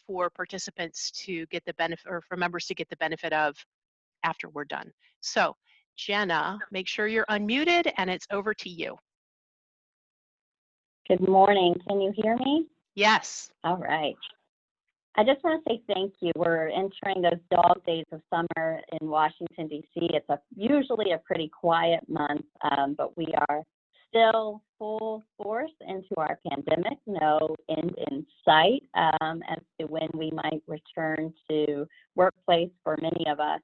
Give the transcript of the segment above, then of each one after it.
for participants to get the benefit, or for members to get the benefit of after we're done. So Jenna, make sure you're unmuted and it's over to you. Good morning. Can you hear me? Yes. All right. I just want to say thank you. We're entering those dog days of summer in Washington, D.C. It's usually a pretty quiet month, but we are still full force into our pandemic. No end in sight as to when we might return to workplace for many of us.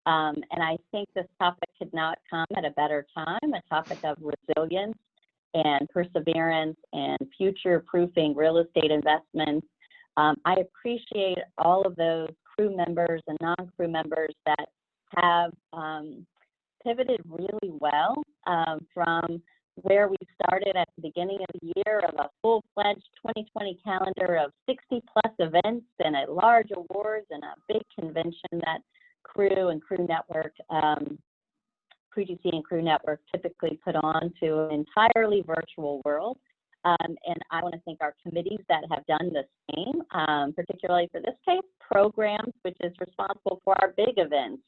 And I think this topic could not come at a better time, a topic of resilience and perseverance and future-proofing real estate investments. I appreciate all of those crew members and non-crew members that have pivoted really well from where we started at the beginning of the year of a full-fledged 2020 calendar of 60-plus events and at large awards and a big convention that Crew and Crew Network, Crew DC and Crew Network typically put on to an entirely virtual world. And I want to thank our committees that have done the same, particularly for this case, programs, which is responsible for our big events.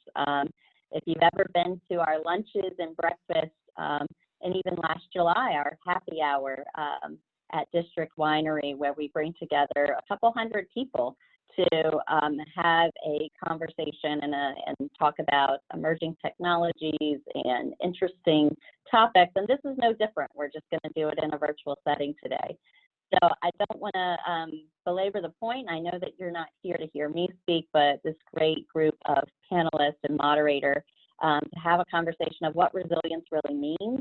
If you've ever been to our lunches and breakfasts, and even last July, our happy hour at District Winery, where we bring together a couple hundred people to have a conversation and talk about emerging technologies and interesting topics. And this is no different. We're just going to do it in a virtual setting today. So I don't want to belabor the point. I know that you're not here to hear me speak, but this great group of panelists and moderator to have a conversation of what resilience really means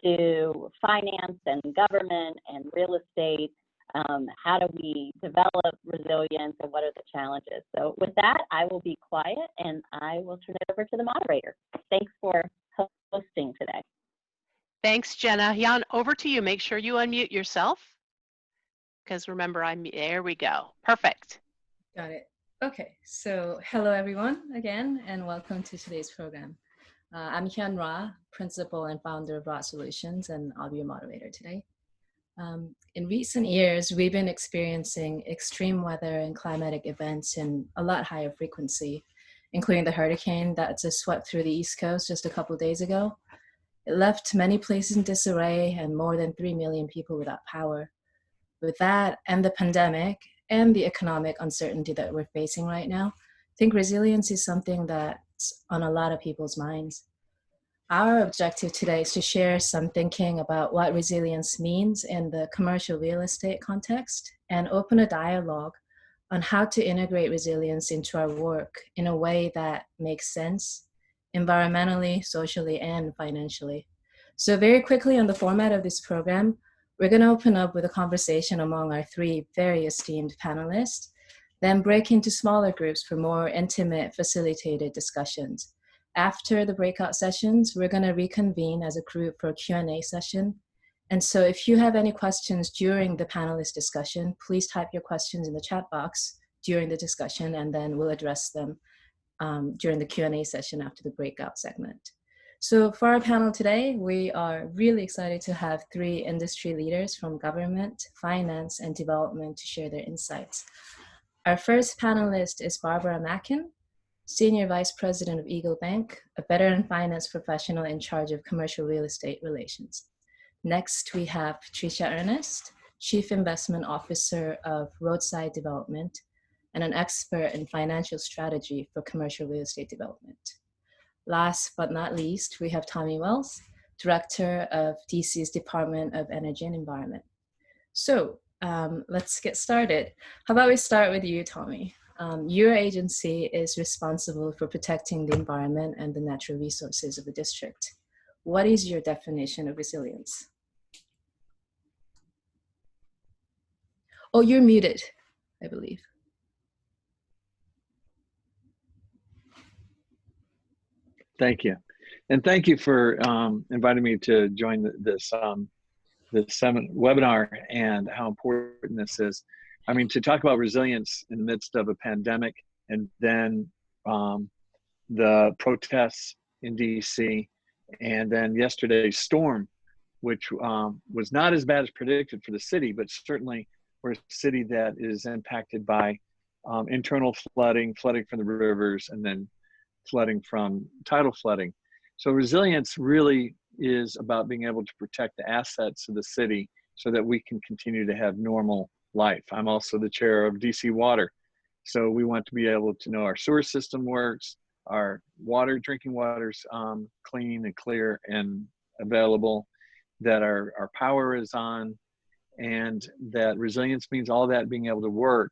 to finance and government and real estate. How do we develop resilience and what are the challenges? So with that, I will be quiet and I will turn it over to the moderator. Thanks for hosting today. Thanks, Jenna. Hyon, over to you. Make sure you unmute yourself. Because remember, there we go. Perfect. Got it. Okay, so hello everyone again, and welcome to today's program. I'm Hyon Rah, principal and founder of RAH Solutions, and I'll be your moderator today. In recent years, we've been experiencing extreme weather and climatic events in a lot higher frequency, including the hurricane that just swept through the East Coast just a couple of days ago. It left many places in disarray and more than 3 million people without power. With that and the pandemic and the economic uncertainty that we're facing right now, I think resilience is something that's on a lot of people's minds. Our objective today is to share some thinking about what resilience means in the commercial real estate context and open a dialogue on how to integrate resilience into our work in a way that makes sense environmentally, socially, and financially. So very quickly on the format of this program, we're going to open up with a conversation among our 3 very esteemed panelists, then break into smaller groups for more intimate, facilitated discussions. After the breakout sessions, we're going to reconvene as a group for a Q&A session. And so if you have any questions during the panelist discussion, please type your questions in the chat box during the discussion, and then we'll address them during the Q&A session after the breakout segment. So for our panel today, we are really excited to have 3 industry leaders from government, finance, and development to share their insights. Our first panelist is Barbara Mackin, Senior Vice President of EagleBank, a veteran finance professional in charge of commercial real estate relations. Next, we have Patricia Earnest, Chief Investment Officer of Roadside Development, and an expert in financial strategy for commercial real estate development. Last but not least, we have Tommy Wells, Director of DC's Department of Energy and Environment. So let's get started. How about we start with you, Tommy? Your agency is responsible for protecting the environment and the natural resources of the district. What is your definition of resilience? Oh, you're muted, I believe. Thank you. And thank you for inviting me to join this webinar and how important this is. I mean, to talk about resilience in the midst of a pandemic and then the protests in DC and then yesterday's storm, which was not as bad as predicted for the city, but certainly we're a city that is impacted by internal flooding, flooding from the rivers, and then flooding from tidal flooding. So resilience really is about being able to protect the assets of the city so that we can continue to have normal life. I'm also the chair of DC Water. So we want to be able to know our sewer system works, our water, drinking water's clean and clear and available, that our power is on, and that resilience means all that being able to work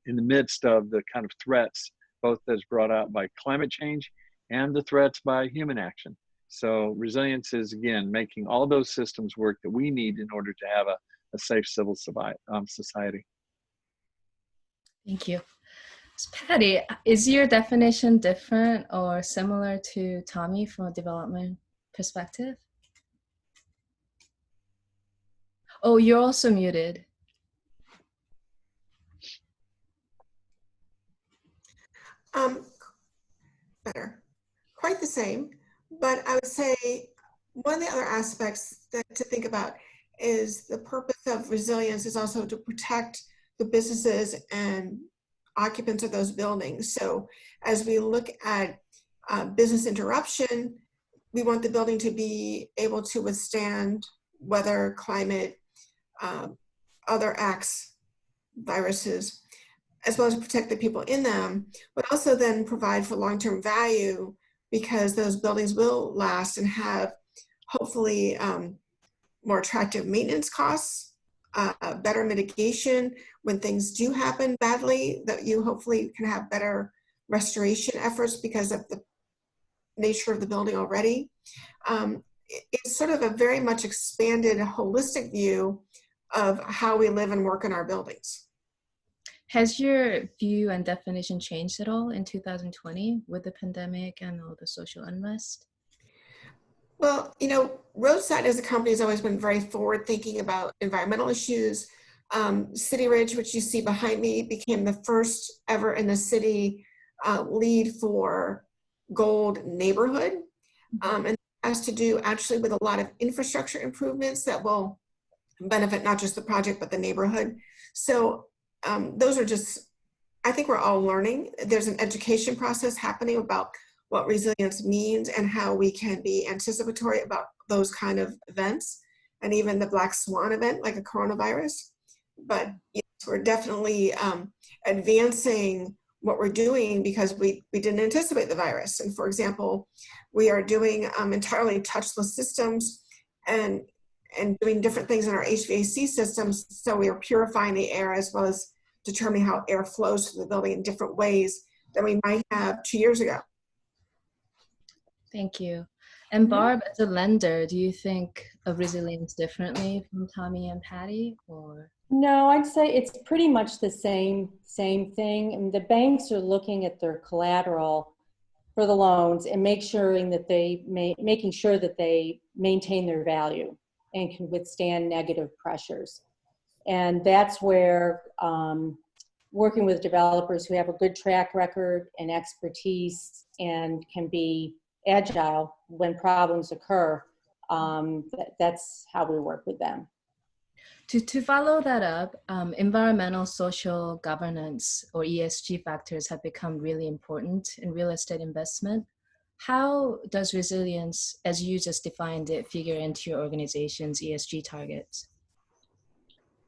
in the midst of the kind of threats, both that's brought out by climate change and the threats by human action. So resilience is, again, making all those systems work that we need in order to have a safe civil society. Thank you. So Patty, is your definition different or similar to Tommy from a development perspective? Oh, you're also muted. Better. Quite the same, but I would say one of the other aspects that to think about is the purpose of resilience is also to protect the businesses and occupants of those buildings. So as we look at business interruption, we want the building to be able to withstand weather, climate, other acts, viruses, as well as protect the people in them, but also then provide for long-term value because those buildings will last and have hopefully more attractive maintenance costs, better mitigation when things do happen badly, that you hopefully can have better restoration efforts because of the nature of the building already. It's sort of a very much expanded holistic view of how we live and work in our buildings. Has your view and definition changed at all in 2020 with the pandemic and all the social unrest? Well, you know, Roadside as a company has always been very forward thinking about environmental issues. City Ridge, which you see behind me, became the first ever in the city lead for gold neighborhood. And it has to do actually with a lot of infrastructure improvements that will benefit not just the project, but the neighborhood. So those are just, I think we're all learning. There's an education process happening about what resilience means and how we can be anticipatory about those kind of events, and even the black swan event like a coronavirus. But yes, we're definitely advancing what we're doing because we didn't anticipate the virus. And for example, we are doing entirely touchless systems and doing different things in our HVAC systems. So we are purifying the air as well as determining how air flows through the building in different ways than we might have 2 years ago. Thank you. And Barb, as a lender, do you think of resilience differently from Tommy and Patty, or? No, I'd say it's pretty much the same thing. And the banks are looking at their collateral for the loans and making sure that they maintain their value and can withstand negative pressures. And that's where working with developers who have a good track record and expertise and can be agile when problems occur, that's how we work with them. To follow that up, environmental social governance or ESG factors have become really important in real estate investment. How does resilience, as you just defined it, figure into your organization's ESG targets?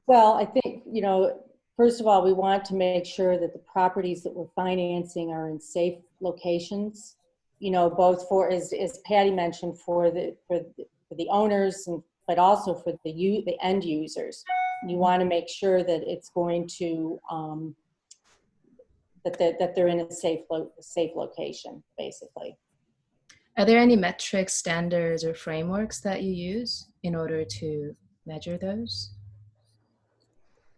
Well, I think, you know, first of all, we want to make sure that the properties that we're financing are in safe locations, you know, both for, as Patty mentioned, for the owners, but also for the end users. You want to make sure that it's going to, that they're in a safe location, basically. Are there any metrics, standards, or frameworks that you use in order to measure those?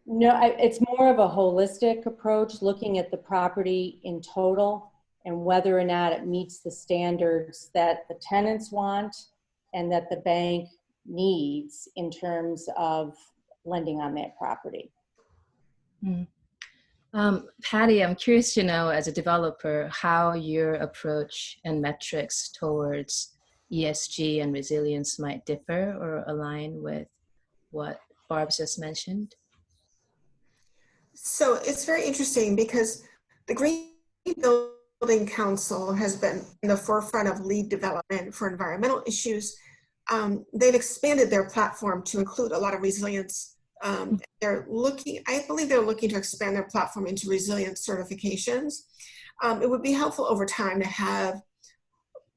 No, it's more of a holistic approach, looking at the property in total and whether or not it meets the standards that the tenants want and that the bank needs in terms of lending on that property. Patty, I'm curious to know, as a developer, how your approach and metrics towards ESG and resilience might differ or align with what Barb just mentioned. So it's very interesting because the Green Building Council has been in the forefront of lead development for environmental issues. They've expanded their platform to include a lot of resilience. They're looking, I believe they're looking to expand their platform into resilience certifications. It would be helpful over time to have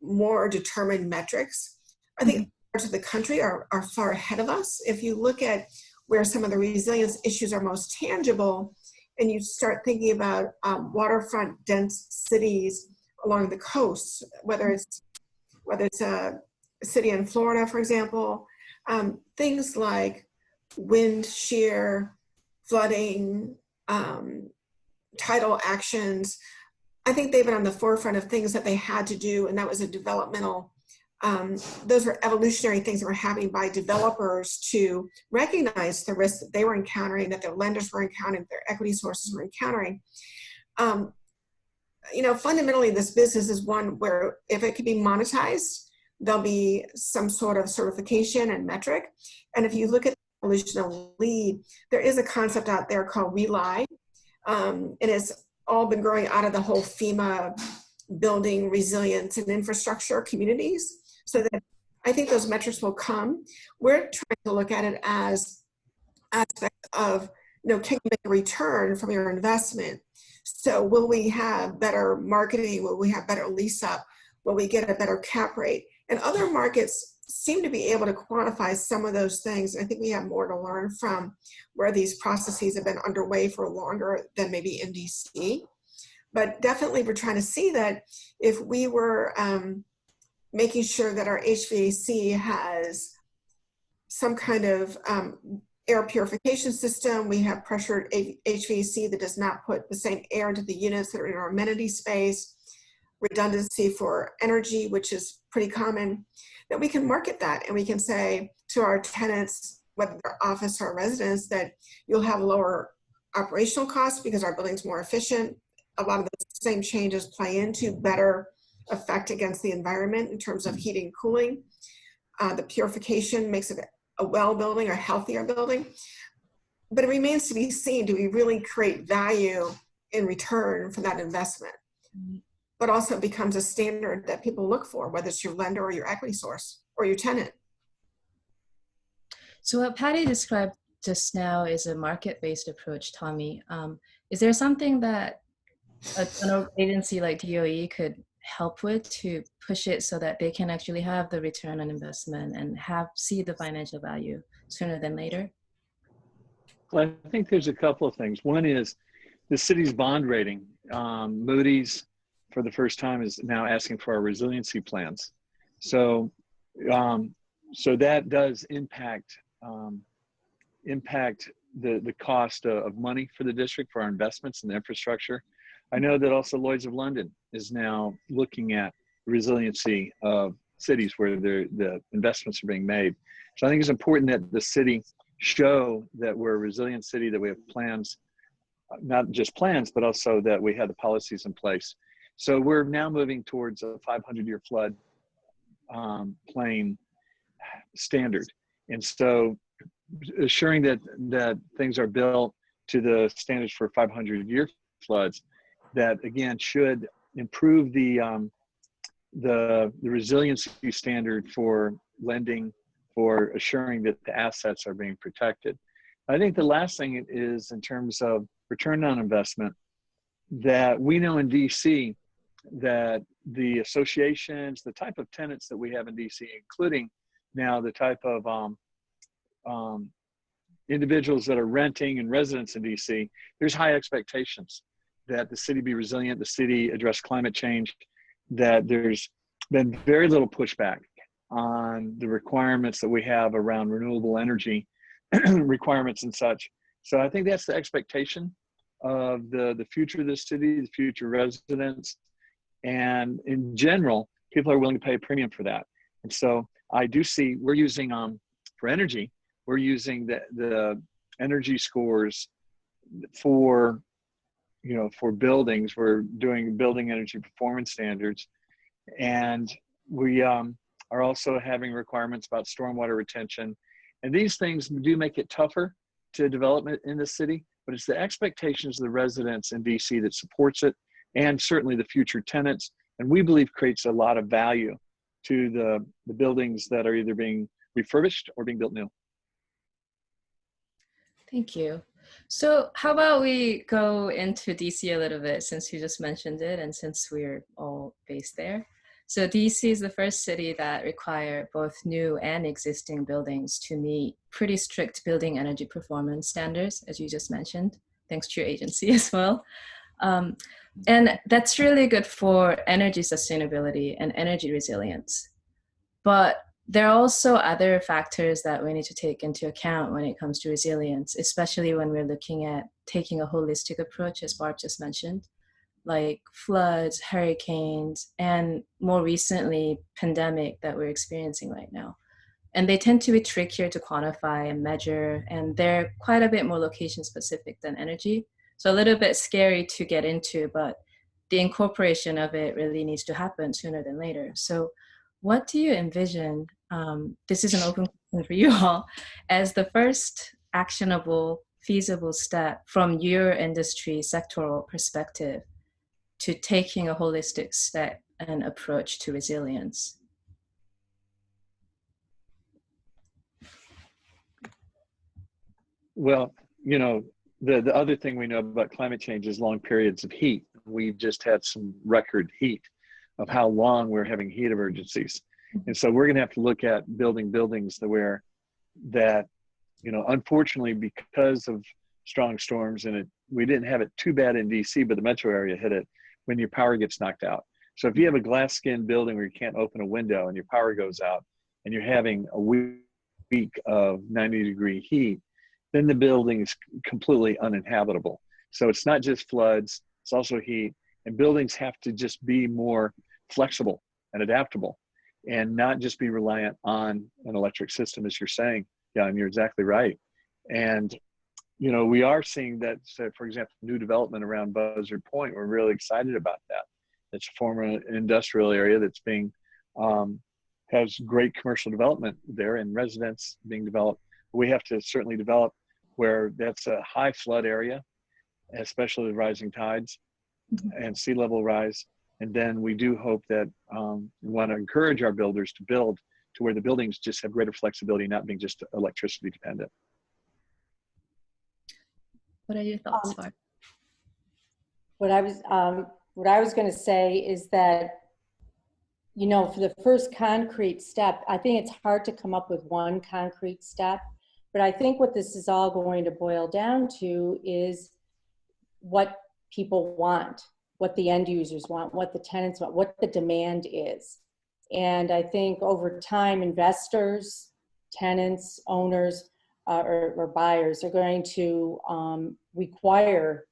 more determined metrics. I think parts of the country are far ahead of us. If you look at where some of the resilience issues are most tangible, and you start thinking about waterfront dense cities along the coast, whether it's a city in Florida, for example, things like wind shear, flooding, tidal actions. I think they've been on the forefront of things that they had to do, and that was a developmental, those were evolutionary things that were happening by developers to recognize the risks that they were encountering, that their lenders were encountering, their equity sources were encountering. You know, fundamentally, this business is one where if it can be monetized, there'll be some sort of certification and metric. And if you look at the evolution of LEED, there is a concept out there called RELY. It has all been growing out of the whole FEMA building resilience and infrastructure communities. So that I think those metrics will come. We're trying to look at it as aspects of, you know, can you make a return from your investment? So will we have better marketing? Will we have better lease up? Will we get a better cap rate? And other markets seem to be able to quantify some of those things. I think we have more to learn from where these processes have been underway for longer than maybe in DC. But definitely we're trying to see that if we were making sure that our HVAC has some kind of air purification system, we have pressured HVAC that does not put the same air into the units that are in our amenity space, redundancy for energy, which is pretty common, that we can market that and we can say to our tenants, whether they're office or residents, that you'll have lower operational costs because our building's more efficient. A lot of those same changes play into better effect against the environment in terms of heating and cooling. The purification makes it a well building or healthier building. But it remains to be seen, do we really create value in return for that investment? But also it becomes a standard that people look for, whether it's your lender or your equity source or your tenant. So what Patty described just now is a market-based approach, Tommy. Is there something that an agency like DOE could help with to push it so that they can actually have the return on investment and see the financial value sooner than later? Well, I think there's a couple of things. One is the city's bond rating. Moody's, for the first time, is now asking for our resiliency plans. So, so that does impact the cost of money for the district for our investments in the infrastructure. I know that also Lloyd's of London is now looking at resiliency of cities where the investments are being made. So I think it's important that the city show that we're a resilient city, that we have plans, not just plans, but also that we have the policies in place. So we're now moving towards a 500-year flood plain standard. And so assuring that things are built to the standards for 500-year floods, that again should improve the resiliency standard for lending, for assuring that the assets are being protected. I think the last thing is in terms of return on investment, that we know in DC that the associations, the type of tenants that we have in DC, including now the type of individuals that are renting and residents in DC, there's high expectations that the city be resilient, the city address climate change, that there's been very little pushback on the requirements that we have around renewable energy requirements and such. So I think that's the expectation of the future of the city, the future residents. And in general, people are willing to pay a premium for that. And so I do see we're using, for energy, we're using the energy scores for, you know, for buildings. We're doing building energy performance standards. And we are also having requirements about stormwater retention. And these things do make it tougher to development in the city, but it's the expectations of the residents in DC that supports it, and certainly the future tenants. And we believe creates a lot of value to the buildings that are either being refurbished or being built new. Thank you. So how about we go into DC a little bit, since you just mentioned it and since we're all based there. So DC is the first city that require both new and existing buildings to meet pretty strict building energy performance standards, as you just mentioned, thanks to your agency as well. And that's really good for energy sustainability and energy resilience. But there are also other factors that we need to take into account when it comes to resilience, especially when we're looking at taking a holistic approach, as Barb just mentioned, like floods, hurricanes, and more recently, pandemic that we're experiencing right now. And they tend to be trickier to quantify and measure, and they're quite a bit more location specific than energy. So a little bit scary to get into, but the incorporation of it really needs to happen sooner than later. So what do you envision, this is an open question for you all, as the first actionable, feasible step from your industry sectoral perspective to taking a holistic step and approach to resilience? Well, you know, the other thing we know about climate change is long periods of heat. We've just had some record heat of how long we're having heat emergencies. And so we're going to have to look at building buildings that, you know, unfortunately, because of strong storms, and we didn't have it too bad in DC, but the metro area hit it when your power gets knocked out. So if you have a glass skin building where you can't open a window and your power goes out and you're having a week of 90-degree heat, then the building is completely uninhabitable. So it's not just floods, it's also heat, and buildings have to just be more flexible and adaptable and not just be reliant on an electric system, as you're saying. Yeah, and you're exactly right. And, you know, we are seeing that, so for example, new development around Buzzard Point. We're really excited about that. It's a former industrial area that's being, has great commercial development there and residents being developed. We have to certainly develop where that's a high flood area, especially with rising tides and sea level rise. And then we do hope that we want to encourage our builders to build to where the buildings just have greater flexibility, not being just electricity dependent. What are your thoughts, Barb? What I was going to say is that, you know, for the first concrete step, I think it's hard to come up with one concrete step, but I think what this is all going to boil down to is what people want, what the end users want, what the tenants want, what the demand is. And I think over time, investors, tenants, owners, or buyers are going to require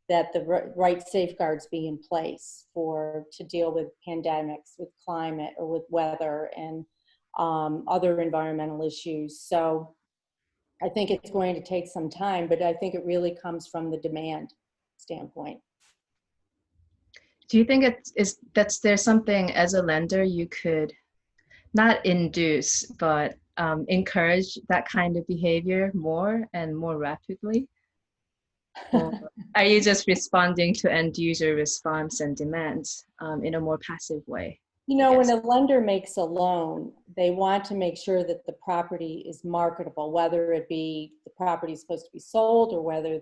that the right safeguards be in place to deal with pandemics, with climate, or with weather and other environmental issues. So I think it's going to take some time, but I think it really comes from the demand standpoint. Do you think there's something as a lender you could not induce, but encourage that kind of behavior more and more rapidly? Or are you just responding to end user response and demands in a more passive way? You know, when a lender makes a loan, they want to make sure that the property is marketable, whether it be the property is supposed to be sold or whether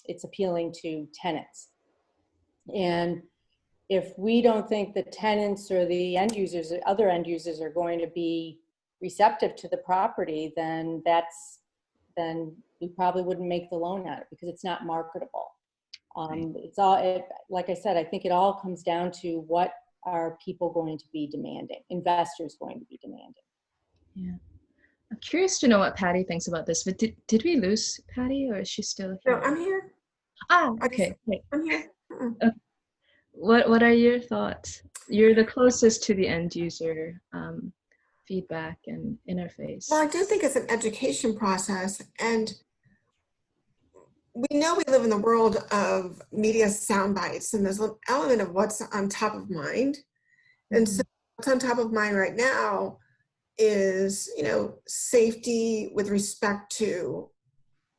it's appealing to tenants. And if we don't think the tenants or the end users, other end users are going to be receptive to the property, then we probably wouldn't make the loan at it because it's not marketable. It's all, like I said, I think it all comes down to what are people going to be demanding, investors going to be demanding. Yeah. I'm curious to know what Patty thinks about this, but did we lose Patty, or is she still here? No, I'm here. Ah, okay. I'm here. Okay. What are your thoughts? You're the closest to the end user feedback and interface. Well, I do think it's an education process, and we know we live in the world of media sound bites, and there's an element of what's on top of mind. And so what's on top of mind right now is, you know, safety with respect to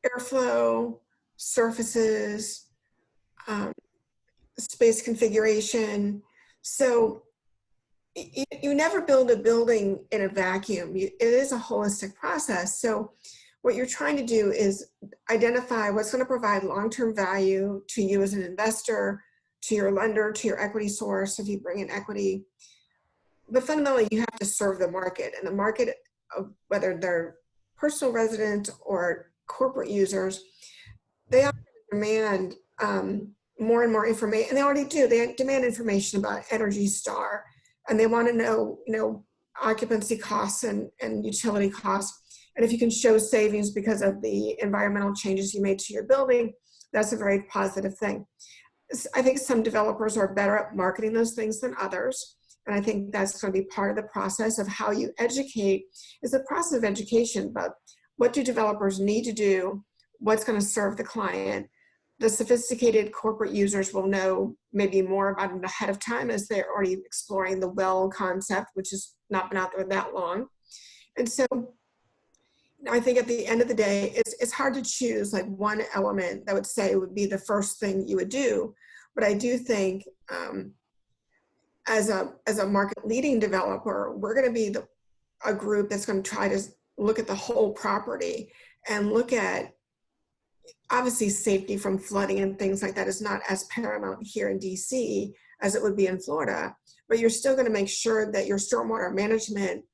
airflow, surfaces, space configuration. So you never build a building in a vacuum. It is a holistic process. So what you're trying to do is identify what's going to provide long-term value to you as an investor, to your lender, to your equity source if you bring in equity. But fundamentally, you have to serve the market, and the market, whether they're personal residents or corporate users, they often demand more and more information, and they already do. They demand information about Energy Star, and they want to know, occupancy costs and utility costs. And if you can show savings because of the environmental changes you made to your building, that's a very positive thing. I think some developers are better at marketing those things than others. And I think that's going to be part of the process of how you educate. Is a process of education, but what do developers need to do? What's going to serve the client? The sophisticated corporate users will know maybe more about it ahead of time as they're already exploring the well concept, which has not been out there that long. And so I think at the end of the day, it's hard to choose like one element that would say would be the first thing you would do. But I do think as a market leading developer, we're going to be a group that's going to try to look at the whole property and look at, obviously safety from flooding and things like that is not as paramount here in DC as it would be in Florida, but you're still going to make sure that your stormwater management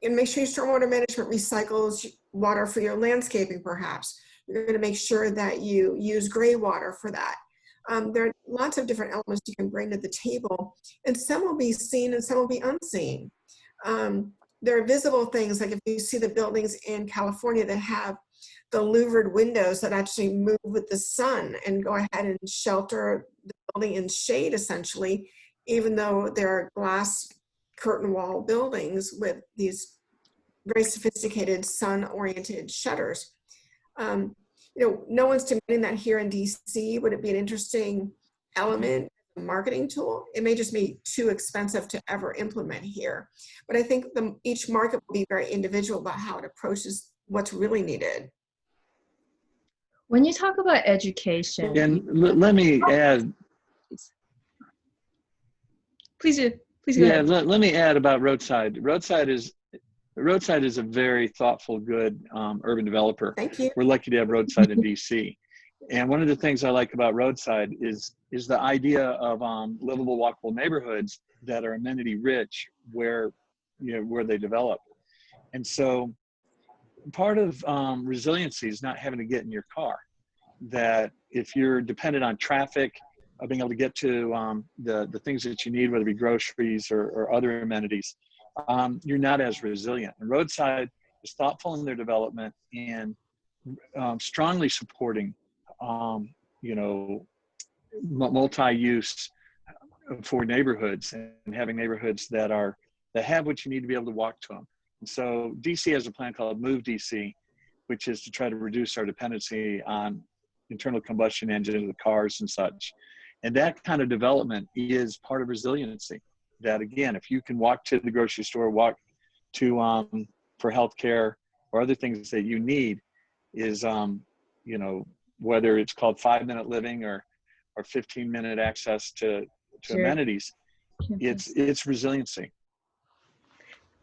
and make sure your stormwater management recycles water for your landscaping, perhaps. You're going to make sure that you use gray water for that. There are lots of different elements you can bring to the table, and some will be seen and some will be unseen. There are visible things, like if you see the buildings in California that have the louvered windows that actually move with the sun and go ahead and shelter the building in shade, essentially, even though there are glass curtain wall buildings with these very sophisticated sun-oriented shutters. No one's demanding that here in DC. Would it be an interesting element, a marketing tool? It may just be too expensive to ever implement here. But I think each market will be very individual about how it approaches what's really needed. When you talk about education, And let me add. Please go Yeah, ahead. let me add about Roadside. Roadside is a very thoughtful, good urban developer. Thank you. We're lucky to have Roadside in DC. And one of the things I like about Roadside is the idea of livable, walkable neighborhoods that are amenity rich where they develop. And so part of resiliency is not having to get in your car. That if you're dependent on traffic, being able to get to the things that you need, whether it be groceries or other amenities, you're not as resilient. And Roadside is thoughtful in their development and strongly supporting, multi-use for neighborhoods and having neighborhoods that have what you need to be able to walk to them. And so DC has a plan called Move DC, which is to try to reduce our dependency on internal combustion engines, the cars and such. And that kind of development is part of resiliency. That again, if you can walk to the grocery store, walk to for healthcare or other things that you need, is whether it's called 5-minute living or 15-minute access to Sure. amenities, it's resiliency.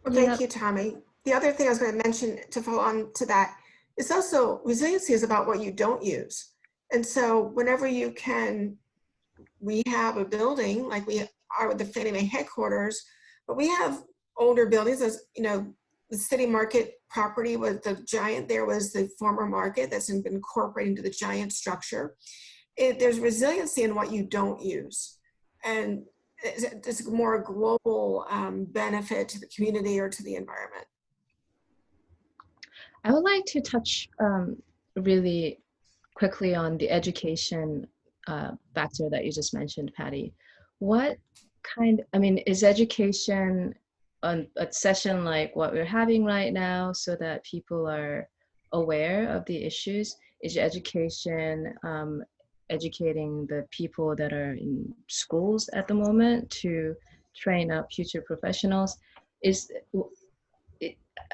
Well, thank you, Tommy. The other thing I was going to mention to follow on to that is also resiliency is about what you don't use. And so whenever you can rehab a building, like we are with the Fannie Mae headquarters, but we have older buildings, as the City Market property was the giant, there was the former market that's been incorporated into the giant structure. There's resiliency in what you don't use. And it's a more global benefit to the community or to the environment. I would like to touch really quickly on the education factor that you just mentioned, Patty. Is education on a session like what we're having right now so that people are aware of the issues? Is your education educating the people that are in schools at the moment to train up future professionals?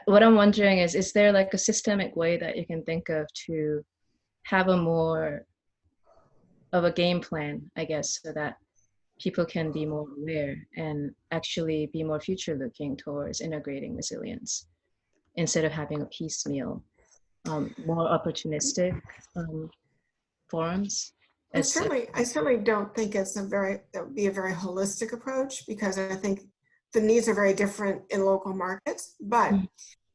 what I'm wondering is there like a systemic way that you can think of to have a more of a game plan, I guess, so that people can be more aware and actually be more future looking towards integrating resilience instead of having a piecemeal, more opportunistic forums? I certainly don't think that would be a very holistic approach, because I think the needs are very different in local markets. But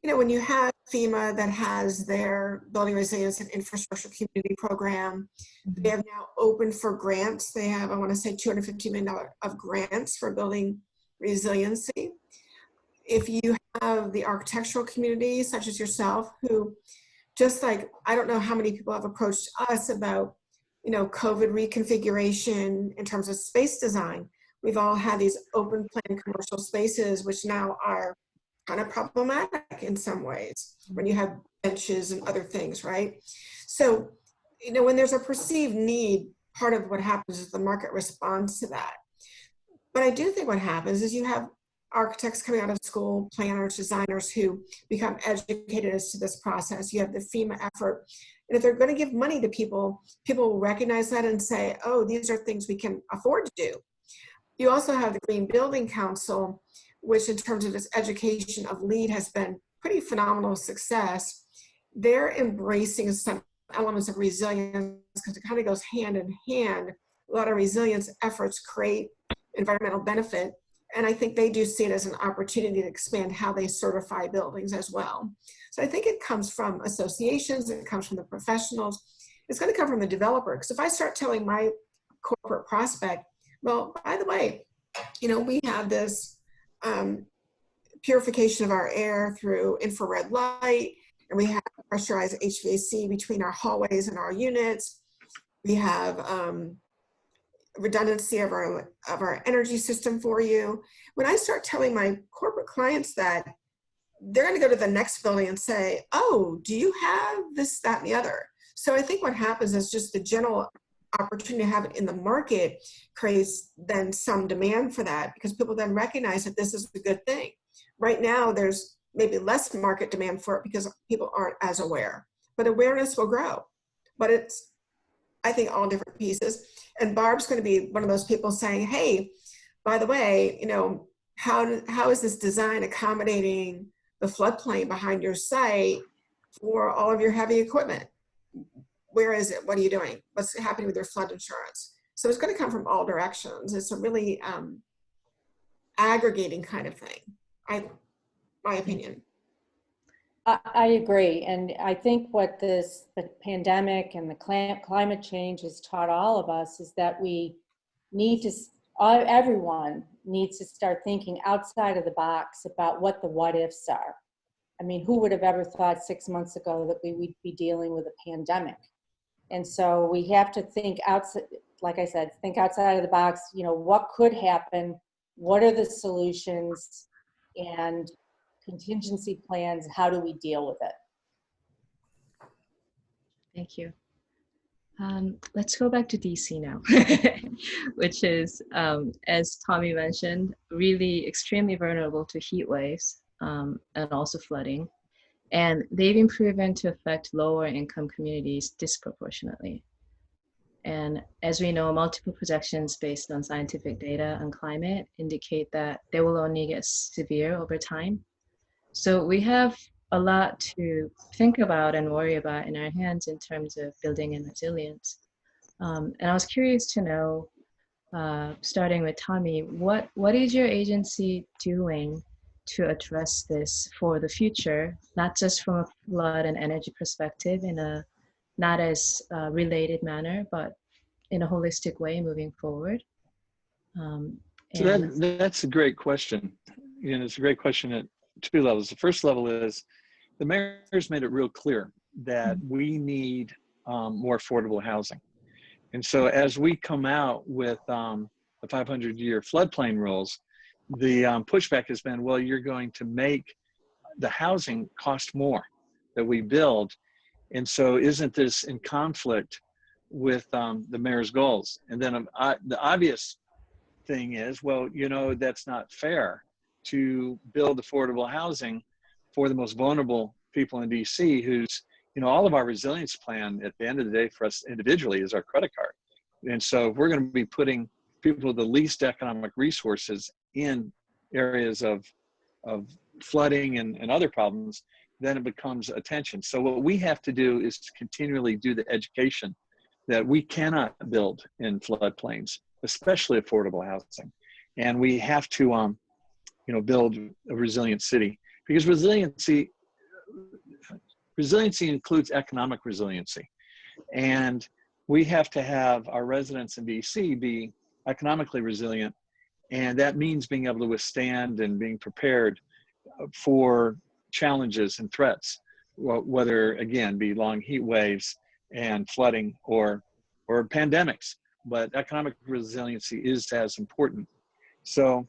when you have FEMA that has their Building Resilience and Infrastructure Community Program, they have now opened for grants. They have, I want to say, $250 million of grants for building resiliency. If you have the architectural community, such as yourself, who just like, I don't know how many people have approached us about, COVID reconfiguration in terms of space design. We've all had these open plan commercial spaces, which now are kind of problematic in some ways when you have benches and other things, right? So, when there's a perceived need, part of what happens is the market responds to that. But I do think what happens is you have architects coming out of school, planners, designers who become educated as to this process. You have the FEMA effort. And if they're going to give money to people, people will recognize that and say, oh, these are things we can afford to do. You also have the Green Building Council, which in terms of its education of LEED has been pretty phenomenal success. They're embracing some elements of resilience because it kind of goes hand in hand. A lot of resilience efforts create environmental benefit. And I think they do see it as an opportunity to expand how they certify buildings as well. So I think it comes from associations, it comes from the professionals, it's going to come from the developer. Because if I start telling my corporate prospect, well, by the way, we have this purification of our air through infrared light, and we have pressurized HVAC between our hallways and our units. We have redundancy of our energy system for you. When I start telling my corporate clients that, they're going to go to the next building and say, oh, do you have this, that, and the other? So I think what happens is just the general opportunity to have it in the market creates then some demand for that, because people then recognize that this is a good thing. Right now, there's maybe less market demand for it because people aren't as aware, but awareness will grow. But it's, I think, all different pieces. And Barb's going to be one of those people saying, hey, by the way, how is this design accommodating the floodplain behind your site for all of your heavy equipment? Where is it? What are you doing? What's happening with your flood insurance? So it's going to come from all directions. It's a really aggregating kind of thing, my opinion. I agree. And I think what the pandemic and the climate change has taught all of us is that we need to, everyone needs to start thinking outside of the box about what the what ifs are. I mean, who would have ever thought 6 months ago that we would be dealing with a pandemic? And so we have to think outside, like I said, think outside of the box, what could happen? What are the solutions? And contingency plans, how do we deal with it? Thank you. Let's go back to DC now, which is, as Tommy mentioned, really extremely vulnerable to heat waves and also flooding. And they've been proven to affect lower income communities disproportionately. And as we know, multiple projections based on scientific data on climate indicate that they will only get severe over time. So we have a lot to think about and worry about in our hands in terms of building in resilience. And I was curious to know, starting with Tommy, what is your agency doing to address this for the future, not just from a flood and energy perspective in a not as related manner, but in a holistic way moving forward? So that's a great question. It's a great question at two levels. The first level is the mayor's made it real clear that we need more affordable housing. And so as we come out with the 500-year floodplain rules, the pushback has been, well, you're going to make the housing cost more that we build. And so isn't this in conflict with the mayor's goals? And then the obvious thing is, well, that's not fair to build affordable housing for the most vulnerable people in DC who's, you know, all of our resilience plan at the end of the day for us individually is our credit card. And so if we're going to be putting people with the least economic resources in areas of flooding and other problems, then it becomes attention. So what we have to do is to continually do the education that we cannot build in floodplains, especially affordable housing. And we have to, you know, build a resilient city, because resiliency includes economic resiliency. And we have to have our residents in DC be economically resilient. And that means being able to withstand and being prepared for challenges and threats, whether, again, be long heat waves and flooding or pandemics. But economic resiliency is as important. So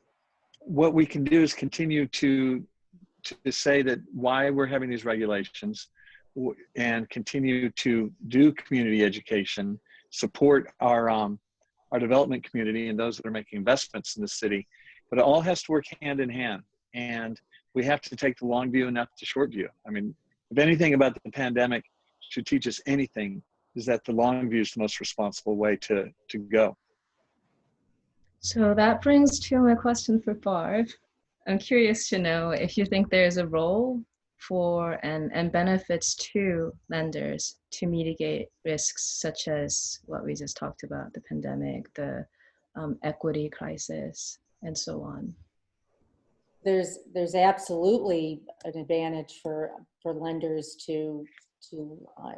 what we can do is continue to say that why we're having these regulations, and continue to do community education, support our development community and those that are making investments in the city. But it all has to work hand in hand. And we have to take the long view and not the short view. I mean, if anything about the pandemic should teach us anything, is that the long view is the most responsible way to go. So that brings to my question for Barb. I'm curious to know if you think there's a role for and benefits to lenders to mitigate risks such as what we just talked about, the pandemic, the equity crisis, and so on. There's absolutely an advantage for lenders to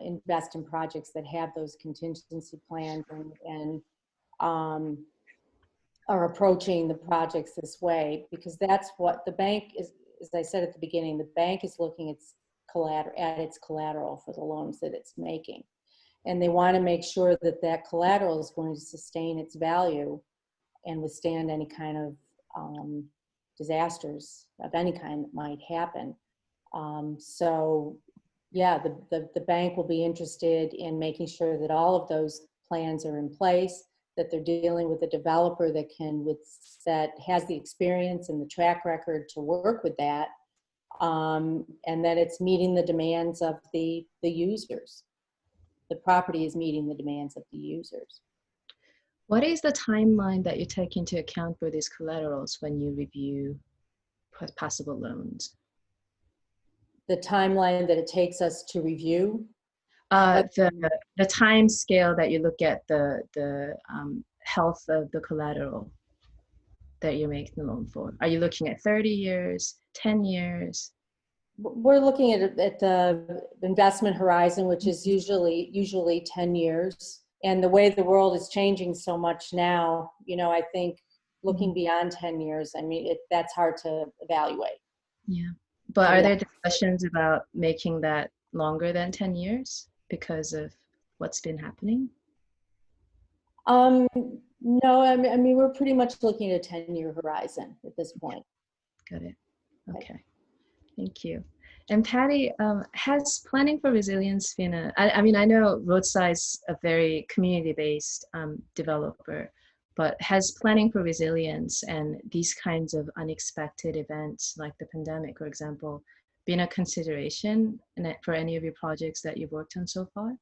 invest in projects that have those contingency plans and are approaching the projects this way, because that's what the bank is. As I said at the beginning, the bank is looking at its collateral for the loans that it's making, and they want to make sure that that collateral is going to sustain its value and withstand any kind of disasters of any kind that might happen. So yeah, the bank will be interested in making sure that all of those plans are in place, that they're dealing with a developer that has the experience and the track record to work with that, and that it's meeting the demands of the users. The property is meeting the demands of the users. What is the timeline that you take into account for these collaterals when you review possible loans? The timeline that it takes us to review? The time scale that you look at the health of the collateral that you're making the loan for. Are you looking at 30 years, 10 years? We're looking at the investment horizon, which is usually 10 years. And the way the world is changing so much now, you know, I think looking beyond 10 years, I mean, that's hard to evaluate. Yeah. But are there discussions about making that longer than 10 years because of what's been happening? No, I mean, we're pretty much looking at a 10-year horizon at this point. Got it. Okay. Thank you. And Patty, has planning for resilience been I mean, I know Roadside's a very community-based developer, but has planning for resilience and these kinds of unexpected events like the pandemic, for example, been a consideration for any of your projects that you've worked on so far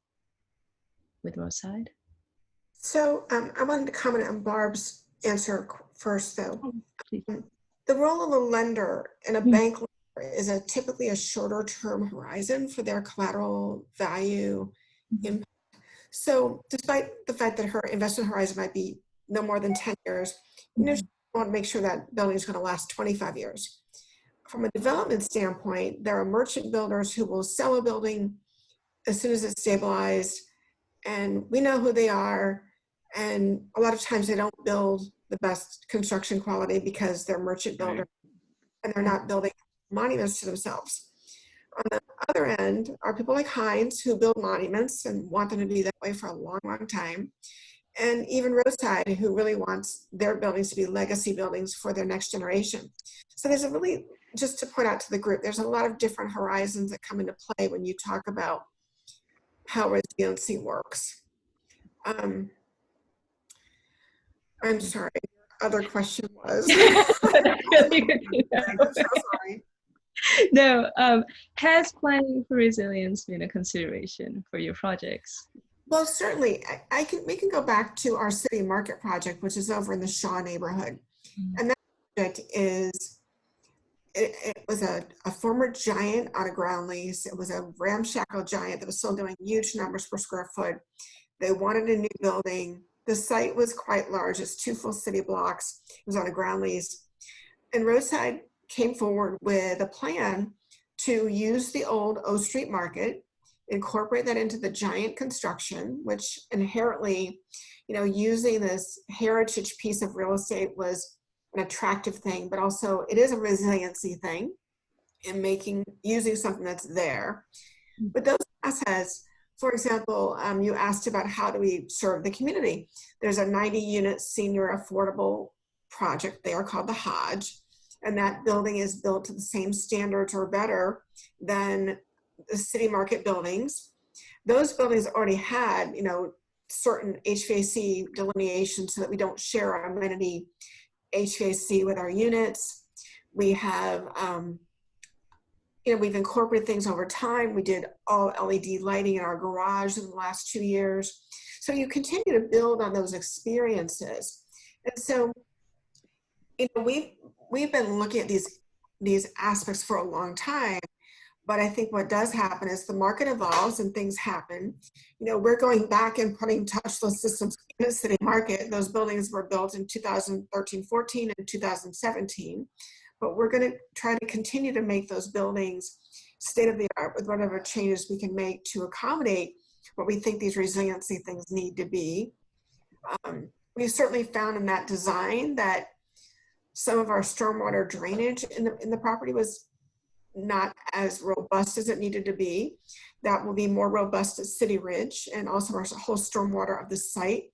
with Roadside? So I wanted to comment on Barb's answer first, though. Oh, please. The role of a lender in a bank lender is typically a shorter term horizon for their collateral value impact. So despite the fact that her investment horizon might be no more than 10 years, you know, she want to make sure that building is going to last 25 years. From a development standpoint, there are merchant builders who will sell a building as soon as it's stabilized, and we know who they are. And a lot of times they don't build the best construction quality because they're merchant builders and they're not building monuments to themselves. On the other end are people like Hines who build monuments and want them to be that way for a long, long time. And even Roadside, who really wants their buildings to be legacy buildings for their next generation. So there's a really, just to point out to the group, there's a lot of different horizons that come into play when you talk about how resiliency works. I'm sorry, other question was. I'm so sorry. No, has planning for resilience been a consideration for your projects? Well, certainly, we can go back to our city market project, which is over in the Shaw neighborhood. And that project it was a former Giant on a ground lease. It was a ramshackle Giant that was still doing huge numbers per square foot. They wanted a new building. The site was quite large. It's 2 full city blocks. It was on a ground lease. And Roadside came forward with a plan to use the old O Street Market, incorporate that into the Giant construction, which inherently, using this heritage piece of real estate was an attractive thing, but also it is a resiliency thing in using something that's there. But those assets, for example, you asked about how do we serve the community. There's a 90-unit senior affordable project there called the Hodge, and that building is built to the same standards or better than the city market buildings. Those buildings already had, certain HVAC delineation so that we don't share our amenity HVAC with our units. We have, we've incorporated things over time. We did all LED lighting in our garage in the last 2 years. So you continue to build on those experiences. And so, we've been looking at these aspects for a long time, but I think what does happen is the market evolves and things happen. We're going back and putting touchless systems in the city market. Those buildings were built in 2013, 14, and 2017. But we're going to try to continue to make those buildings state of the art with whatever changes we can make to accommodate what we think these resiliency things need to be. We certainly found in that design that some of our stormwater drainage in the property was not as robust as it needed to be. That will be more robust at City Ridge, and also our whole stormwater of the site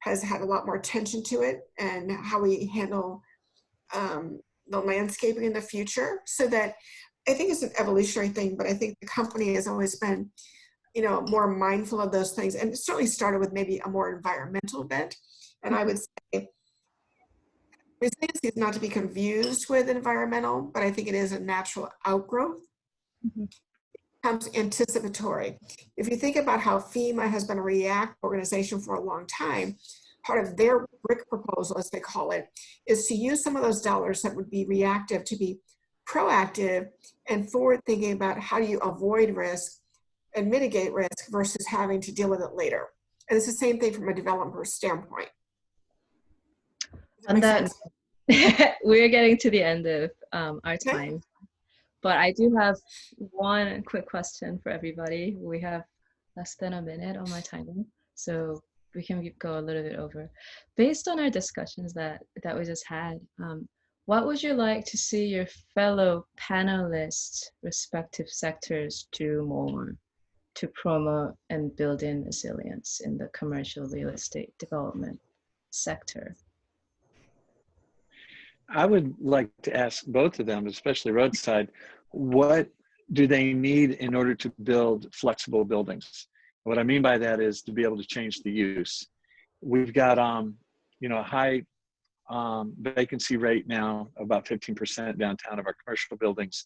has had a lot more attention to it and how we handle the landscaping in the future. So that I think it's an evolutionary thing, but I think the company has always been, more mindful of those things, and it certainly started with maybe a more environmental bent. And I would say resiliency is not to be confused with environmental, but I think it is a natural outgrowth. It becomes anticipatory. If you think about how FEMA has been a REACT organization for a long time, part of their BRIC proposal, as they call it, is to use some of those dollars that would be reactive to be proactive and forward thinking about how do you avoid risk and mitigate risk versus having to deal with it later. And it's the same thing from a developer standpoint. On that, we're getting to the end of our time, but I do have one quick question for everybody. We have less than a minute on my timer, so we can go a little bit over. Based on our discussions that we just had, what would you like to see your fellow panelists' respective sectors do more to promote and build in resilience in the commercial real estate development sector? I would like to ask both of them, especially Roadside, what do they need in order to build flexible buildings? What I mean by that is to be able to change the use. We've got, a high vacancy rate now, about 15% downtown of our commercial buildings.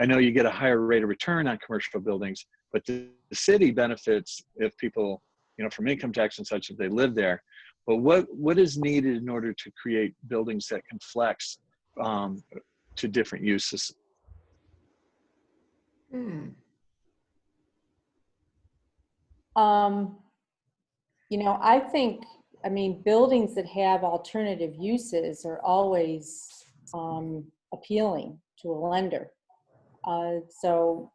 I know you get a higher rate of return on commercial buildings, but the city benefits if people, from income tax and such, if they live there. But what is needed in order to create buildings that can flex to different uses? I think, buildings that have alternative uses are always appealing to a lender. So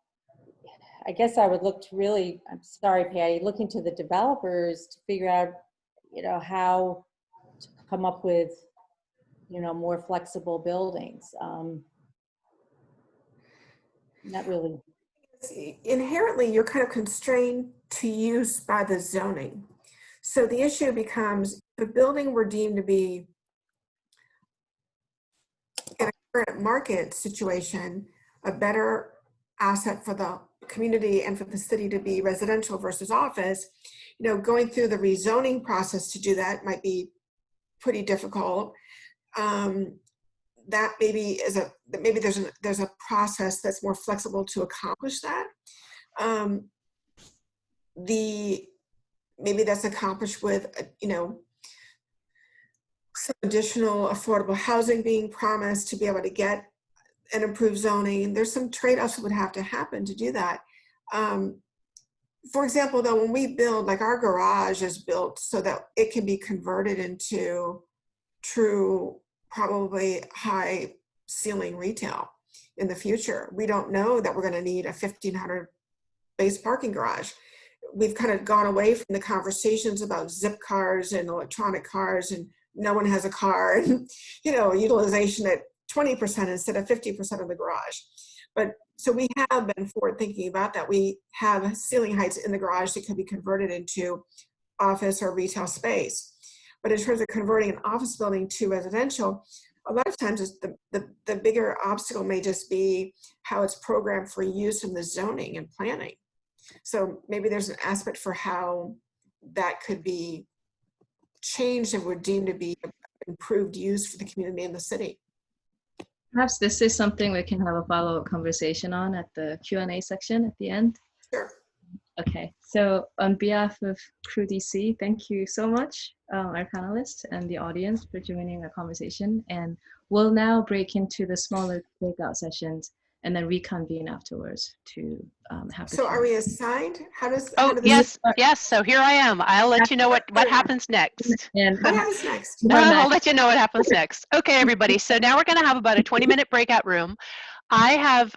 I guess I would look to really, I'm sorry, Patty, looking to the developers to figure out, how to come up with, more flexible buildings. Not really. Inherently, you're kind of constrained to use by the zoning. So the issue becomes, if a building were deemed to be in a current market situation, a better asset for the community and for the city to be residential versus office, going through the rezoning process to do that might be pretty difficult. that maybe is maybe there's a process that's more flexible to accomplish that. Maybe that's accomplished with, some additional affordable housing being promised to be able to get an improved zoning. There's some trade-offs that would have to happen to do that. For example, though, when we build, like our garage is built so that it can be converted into true, probably high ceiling retail in the future. We don't know that we're going to need a 1,500 base parking garage. We've kind of gone away from the conversations about zip cars and electronic cars, and no one has a car, and utilization at 20% instead of 50% of the garage. But so we have been forward thinking about that. We have ceiling heights in the garage that could be converted into office or retail space. But in terms of converting an office building to residential, a lot of times the bigger obstacle may just be how it's programmed for use in the zoning and planning. So maybe there's an aspect for how that could be changed and would deem to be improved use for the community and the city. Perhaps this is something we can have a follow-up conversation on at the Q&A section at the end. Sure. Okay, so on behalf of Crew DC, thank you so much, our panelists and the audience, for joining our conversation. And we'll now break into the smaller breakout sessions and then reconvene afterwards to have the So are we assigned? How does yes. So here I am. I'll let you know what happens next. And what happens next? I'll let you know what happens next. Okay, everybody. So now we're going to have about a 20-minute breakout room. I have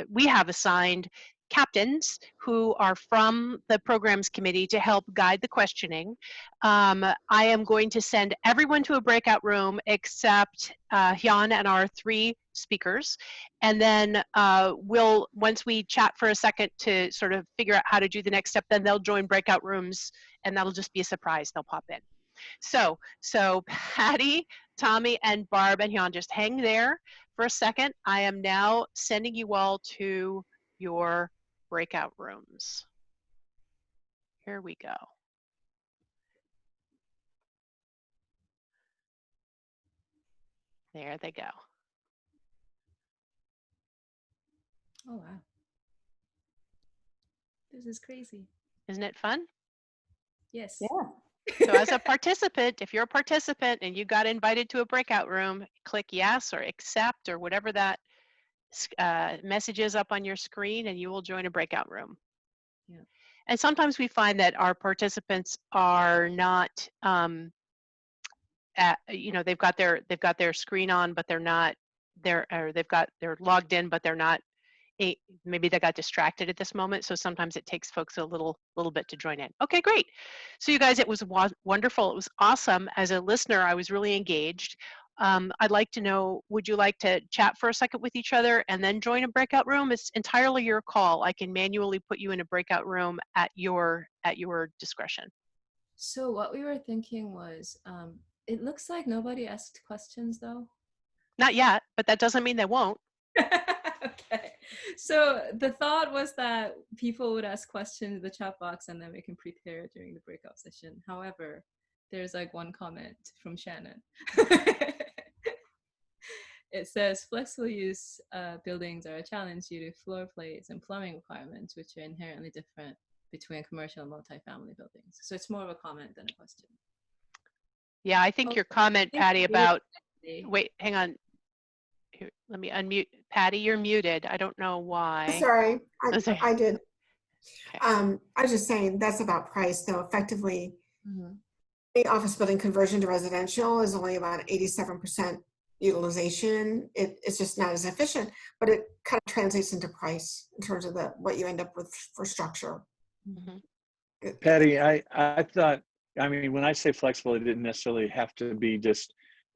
we have assigned captains who are from the programs committee to help guide the questioning. I am going to send everyone to a breakout room except Hyon and our 3 speakers. And then once we chat for a second to sort of figure out how to do the next step, then they'll join breakout rooms, and that'll just be a surprise. They'll pop in. So Patty, Tommy, and Barb and Hyon, just hang there for a second. I am now sending you all to your breakout rooms. Here we go. There they go. Oh, wow. This is crazy. Isn't it fun? Yes. Yeah. So as a participant, if you're a participant and you got invited to a breakout room, click yes or accept or whatever that message is up on your screen, and you will join a breakout room. Yeah. And sometimes we find that our participants are not, they've got their screen on, but they're logged in, but they're not. Maybe they got distracted at this moment, so sometimes it takes folks a little bit to join in. Okay, great. So you guys, it was wonderful. It was awesome. As a listener, I was really engaged. I'd like to know, would you like to chat for a second with each other and then join a breakout room? It's entirely your call. I can manually put you in a breakout room at your discretion. So what we were thinking was, it looks like nobody asked questions though. Not yet, but that doesn't mean they won't. Okay. So the thought was that people would ask questions in the chat box and then we can prepare during the breakout session. However, there's like one comment from Shannon. It says flexible use buildings are a challenge due to floor plates and plumbing requirements, which are inherently different between commercial and multifamily buildings. So it's more of a comment than a question. Yeah, I think your comment, Patty, about, wait, hang on. Here, let me unmute. Patty, you're muted. I don't know why. Sorry, I did. Okay. I was just saying that's about price, though. Effectively, the office building conversion to residential is only about 87% utilization. It's just not as efficient, but it kind of translates into price in terms of what you end up with for structure. Patty, I thought, I mean, when I say flexible, it didn't necessarily have to be just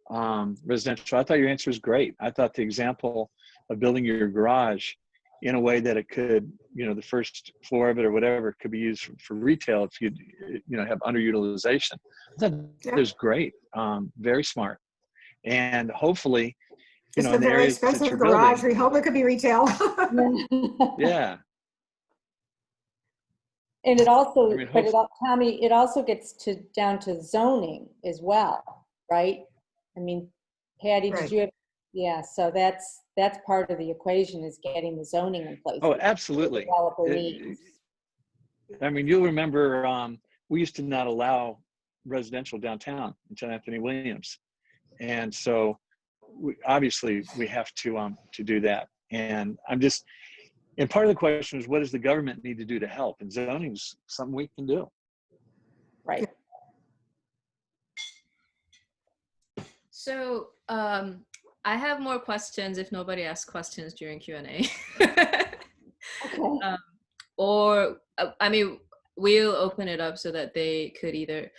residential. I thought your answer was great. I thought the example of building your garage in a way that it could, the first floor of it or whatever could be used for retail if you have underutilization. I thought that was great. Very smart. And hopefully, it's a very expensive garage. We hope it could be retail. Yeah. And it also, Tommy, it also gets down to zoning as well, right? I mean, Patty, Right. did you have, yeah, so that's part of the equation is getting the zoning in place. Oh, which the absolutely. developer needs. I mean, you'll remember we used to not allow residential downtown until Anthony Williams, and so obviously we have to do that. And and part of the question is, what does the government need to do to help? And zoning is something we can do. Right. So I have more questions if nobody asks questions during Q&A. Okay. Or, I mean, we'll open it up so that they could either,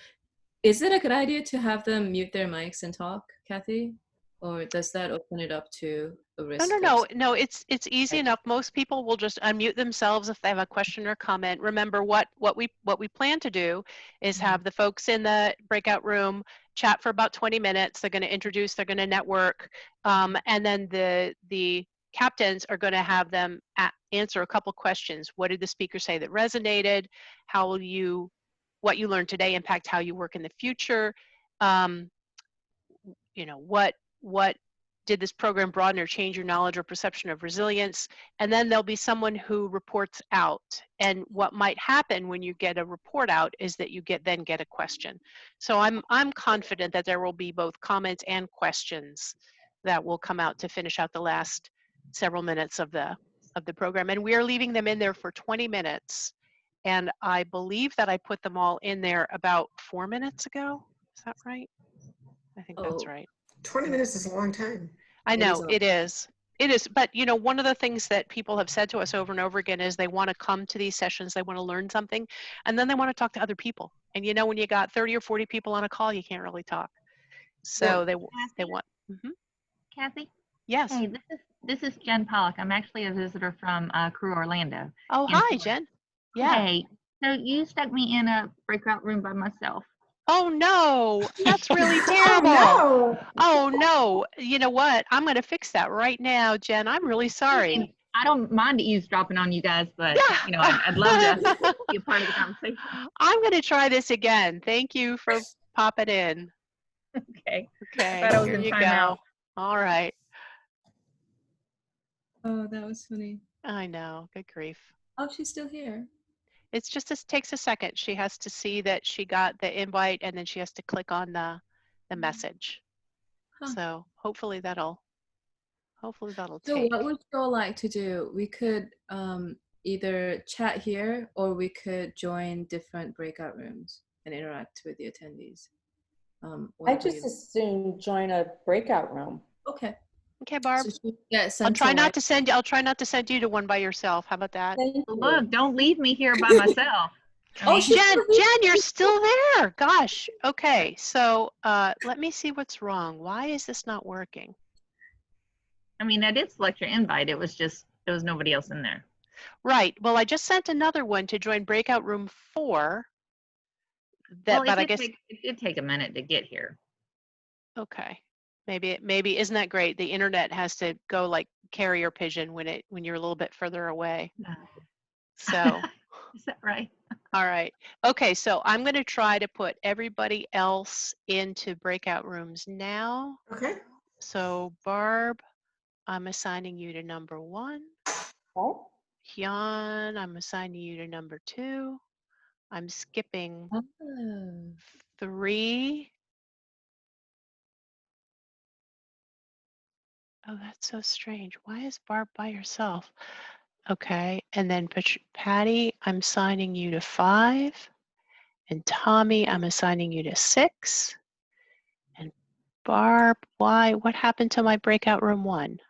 is it a good idea to have them mute their mics and talk, Kathy? Or does that open it up to a risk? No, it's easy enough. Most people will just unmute themselves if they have a question or comment. Remember what we plan to do is have the folks in the breakout room chat for about 20 minutes. They're going to introduce, they're going to network, and then the captains are going to have them answer a couple questions. What did the speaker say that resonated? How will what you learned today impact how you work in the future? You know, what did this program broaden or change your knowledge or perception of resilience? And then there'll be someone who reports out. And what might happen when you get a report out is that you then get a question. So I'm confident that there will be both comments and questions that will come out to finish out the last several minutes of the program. And we are leaving them in there for 20 minutes. And I believe that I put them all in there about 4 minutes ago. Is that right? I think that's right. 20 minutes is a long time. I know it is. It is. But, you know, one of the things that people have said to us over and over again is they want to come to these sessions, they want to learn something, and then they want to talk to other people. And, you know, when you got 30 or 40 people on a call, you can't really talk. So they want. Kathy? Yes. Hey, this is Jen Pollock. I'm actually a visitor from Crew Orlando. Oh, hi, Jen. Yeah. Hey, so you stuck me in a breakout room by myself. Oh, no, that's really terrible. Oh, no. Oh, no. You know what? I'm going to fix that right now, Jen. I'm really sorry. I don't mind eavesdropping on you guys, but Yeah. you know, I'd love to be a part of the conversation. I'm going to try this again. Thank you for popping in. Okay. Okay, I thought I was here in you timeout. go. All right. Oh, that was funny. I know. Good grief. Oh, she's still here. It's just this takes a second. She has to see that she got the invite and then she has to click on the message. Huh. So hopefully that'll So take. what would you all like to do? We could either chat here or we could join different breakout rooms and interact with the attendees. I just assume join a breakout room. Okay. Okay, Barb. So yeah, I'll try not to send you. I'll try not to send you to one by yourself. How about that? Look, don't leave me here by myself. Oh, Jen, you're still there. Gosh. Okay. So let me see what's wrong. Why is this not working? I mean, I did select your invite. It was nobody else in there. Right. Well, I just sent another one to join breakout room 4. Well, But I guess it did take a minute to get here. Okay. Maybe isn't that great? The internet has to go like carrier pigeon when you're a little bit further away. So Is that right? all right. Okay, so I'm going to try to put everybody else into breakout rooms now. Okay. So Barb, I'm assigning you to number 1. Oh. Hyon, I'm assigning you to number 2. I'm skipping 3. Oh, that's so strange. Why is Barb by herself? Okay, and then Patty, I'm assigning you to 5. And Tommy, I'm assigning you to 6. And Barb, what happened to my breakout room 1?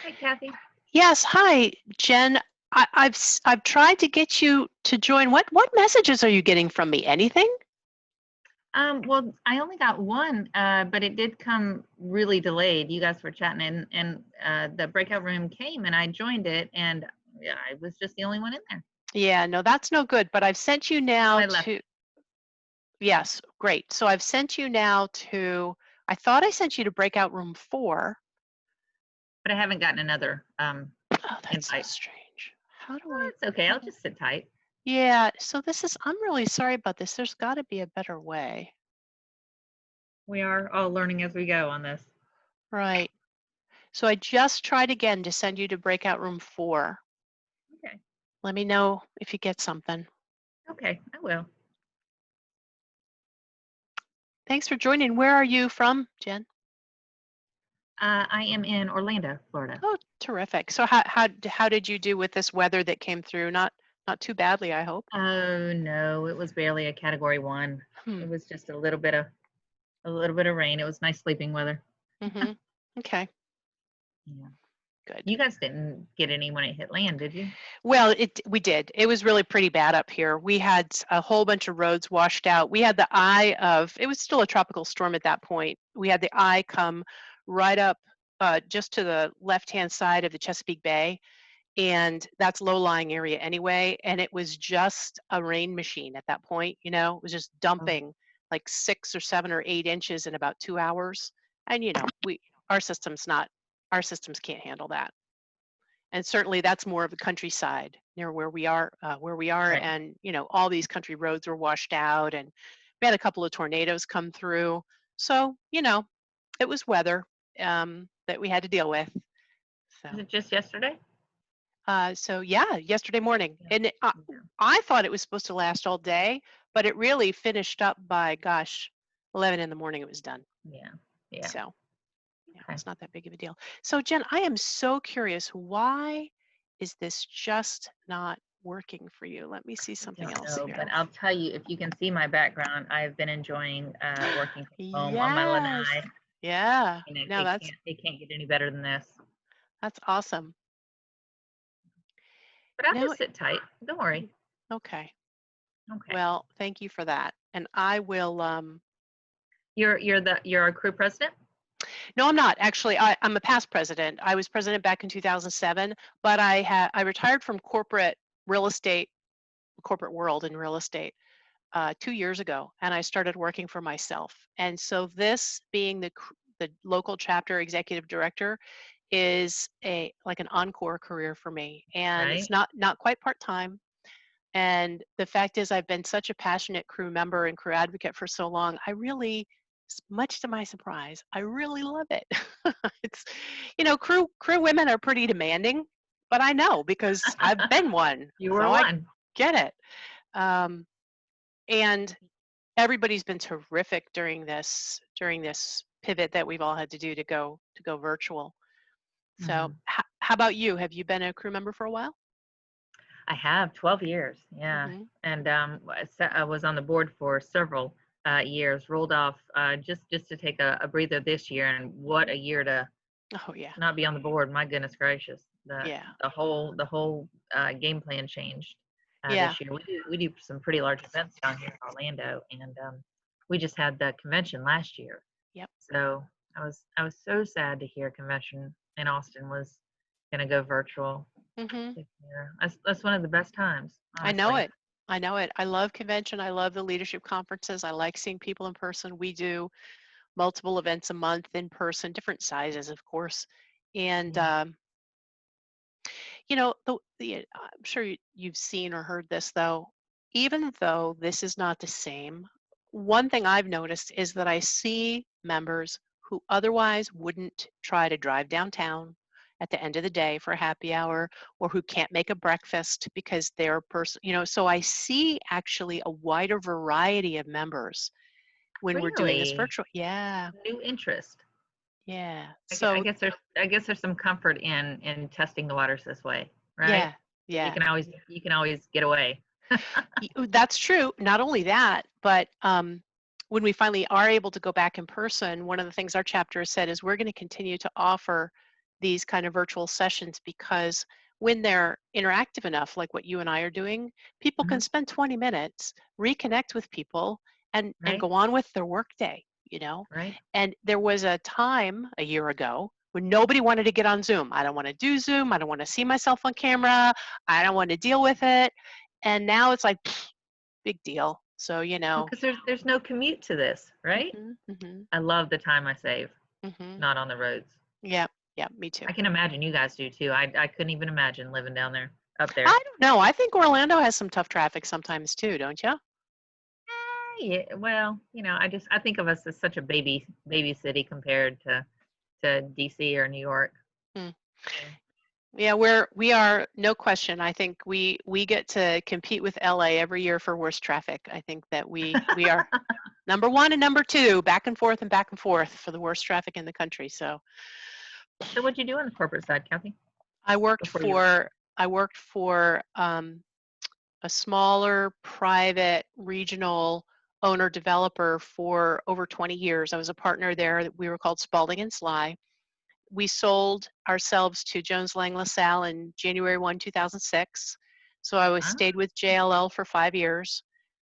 Hi, Kathy. Yes, hi, Jen. I've tried to get you to join. What messages are you getting from me? Anything? Well, I only got one, but it did come really delayed. You guys were chatting, and the breakout room came, and I joined it, and yeah, I was just the only one in there. Yeah, no, that's no good. But I've sent you now I left. to. Yes, great. So I've sent you now to. I thought I sent you to breakout room 4. But I haven't gotten another Oh, that's so invite. strange. How do Well, I? it's okay. I'll just sit tight. Yeah. So this is. I'm really sorry about this. There's got to be a better way. We are all learning as we go on this. Right. So I just tried again to send you to breakout room 4. Okay. Let me know if you get something. Okay, I will. Thanks for joining. Where are you from, Jen? I am in Orlando, Florida. Oh, terrific. So how did you do with this weather that came through? Not too badly, I hope. Oh no, it was barely a category 1. It was just a little bit of rain. It was nice sleeping weather. Mm-hmm. Okay. Yeah. Good. You guys didn't get any when it hit land, did you? Well, we did. It was really pretty bad up here. We had a whole bunch of roads washed out. We had the eye of, it was still a tropical storm at that point. We had the eye come right up just to the left-hand side of the Chesapeake Bay. And that's low-lying area anyway. And it was just a rain machine at that point, it was just dumping like 6 or 7 or 8 inches in about 2 hours. And our systems can't handle that. And certainly that's more of the countryside near where we are, Right. and all these country roads were washed out, and we had a couple of tornadoes come through. So it was weather that we had to deal with. So. Was it just yesterday? So yeah, yesterday morning, Yeah. and I thought it was supposed to last all day, but it really finished up by 11 in the morning. It was done. Yeah. Yeah. So yeah, Okay. it's not that big of a deal. So Jen, I am so curious. Why is this just not working for you? Let me see something else No, here. but I'll tell you, if you can see my background, I've been enjoying working from home on my Yes. lanai. Yeah. And No, it can't get any better than this. that's awesome. But I'll No, just sit tight. Don't worry. okay. Okay. Well, thank you for that. And I will You're a crew president? No, I'm not. Actually, I'm a past president. I was president back in 2007, but I retired from corporate real estate, corporate world in real estate 2 years ago, and I started working for myself. And so this being the local chapter executive director is like an encore career for me, and Right. it's not quite part-time. And the fact is, I've been such a passionate crew member and crew advocate for so long. Much to my surprise, I really love it. It's, crew women are pretty demanding, but I know because I've been one, You were so I one. get it. And everybody's been terrific during this pivot that we've all had to do to go virtual. So, how about you? Have you been a crew member for a while? I have 12 years. Yeah. Mm-hmm. And I was on the board for several years, rolled off just to take a breather this year. And what a year to Oh yeah. not be on the board. My goodness gracious. Yeah. The whole game plan changed Yeah. this year. We do some pretty large events down here in Orlando, and we just had the convention last year. Yep. So I was so sad to hear convention in Austin was going to go virtual. Mm-hmm. Yeah, that's one of the best times. I know Honestly. it. I know it. I love convention. I love the leadership conferences. I like seeing people in person. We do multiple events a month in person, different sizes, of course. And I'm sure you've seen or heard this though. Even though this is not the same, one thing I've noticed is that I see members who otherwise wouldn't try to drive downtown at the end of the day for a happy hour, or who can't make a breakfast because they're so I see actually a wider variety of members when we're doing this Really? virtual. Yeah. New interest. Yeah. I So guess there's some comfort in testing the waters this way, right? yeah. You can always get away. That's true. Not only that, but when we finally are able to go back in person, one of the things our chapter has said is we're going to continue to offer these kind of virtual sessions, because when they're interactive enough, like what you and I are doing, people can Mhm. spend 20 minutes, reconnect with people, and Right, go on with their workday, you know? right. And there was a time a year ago when nobody wanted to get on Zoom. I don't want to do Zoom. I don't want to see myself on camera. I don't want to deal with it. And now it's like, pfft, big deal. So, you Well, know. because there's no commute to this, right? Mhm, mhm, I love the time I save, mhm. not on the roads. Yeah, yeah, me too. I can imagine you guys do too. I couldn't even imagine living down there, up there. I don't know. I think Orlando has some tough traffic sometimes too, don't you? Yeah, well, I think of us as such a baby city compared to DC or New York. Mm. So, Yeah, we are, no question. I think we get to compete with LA every year for worst traffic. I think that we are number one and number two, back and forth for the worst traffic in the country. So so what'd you do on the corporate side, Kathy, I worked before you? for a smaller private regional owner developer for over 20 years. I was a partner there. We were called Spalding and Sly. We sold ourselves to Jones Lang LaSalle in January 2006. So I Ah, stayed with JLL for 5 years.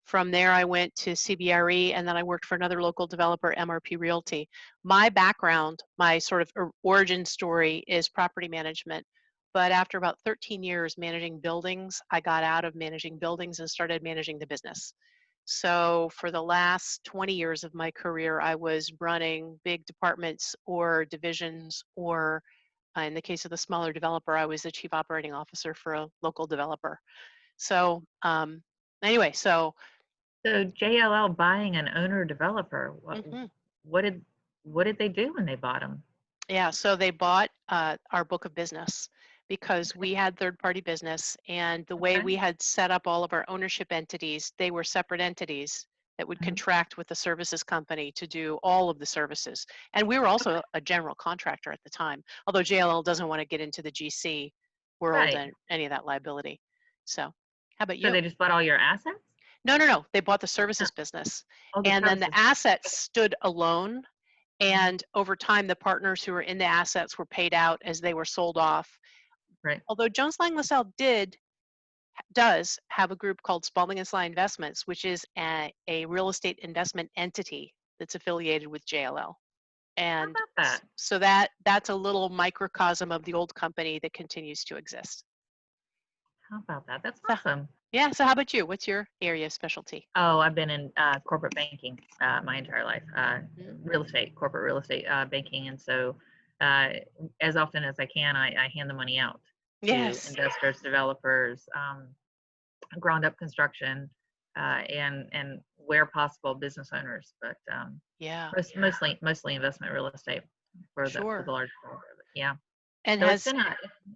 From there, I went to CBRE, and then I worked for another local developer, MRP Realty. My background, my sort of origin story is property management. But after about 13 years managing buildings, I got out of managing buildings and started managing the business. So for the last 20 years of my career, I was running big departments or divisions, or in the case of the smaller developer, I was the chief operating officer for a local developer. So anyway, so so JLL buying an owner developer. What mhm. what did what did they do when they bought them? Yeah, so they bought our book of business because Okay, we had third-party business, and the way okay. we had set up all of our ownership entities, they were separate entities that would Mhm. contract with the services company to do all of the services. And we were also Okay, a general contractor at the time, although JLL doesn't want to get into the GC world right. and any of that liability. So, how about So you? they just bought all your assets? No, no, no. They bought the No. services business, Oh, the and then the services. assets Okay. stood alone, Mhm. and over time, the partners who were in the assets were paid out as they were sold off. Right. Although Jones Lang LaSalle does have a group called Spalding and Sly Investments, which is a real estate investment entity that's affiliated with JLL. How And about that? so that's a little microcosm of the old company that continues to exist. How about that? That's So awesome. yeah, so how about you? What's your area of specialty? Oh, I've been in corporate banking my entire life, Mhm. real estate, corporate real estate banking. And so, uh, as often as I can, I hand the money out to Yes. investors, developers, ground up construction, and where possible, business owners. But Yeah, mostly investment real estate for the sure. large part of it. Yeah. And So has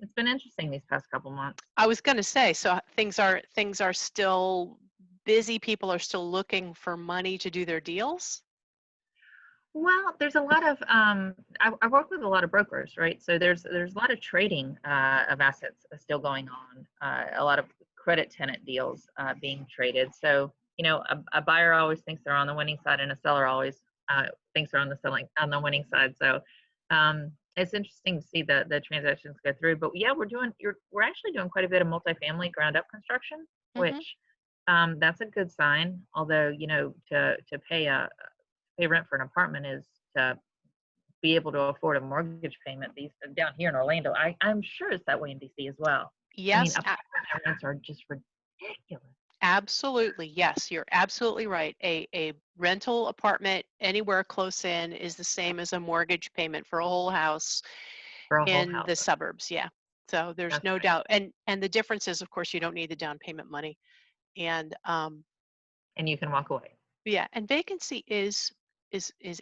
it's been interesting these past couple months. I was going to say, so things are still busy. People are still looking for money to do their deals. Well, there's a lot of I work with a lot of brokers, right? So there's a lot of trading of assets still going on. A lot of credit tenant deals being traded. So a buyer always thinks they're on the winning side, and a seller always thinks they're on the winning side. So it's interesting to see the transactions go through. But yeah, we're actually doing quite a bit of multifamily ground up construction, Hmm. which that's a good sign. Although to pay rent for an apartment is to be able to afford a mortgage payment. These down here in Orlando, I'm sure it's that way in DC as well. I mean, Yes, apartment rents are just ridiculous. absolutely. Yes, you're absolutely right. A rental apartment anywhere close in is the same as a mortgage payment for a whole house For a whole in house. the suburbs. Yeah. So there's That's no right. doubt. And the difference is, of course, you don't need the down payment money. And And you can walk away. yeah, and vacancy is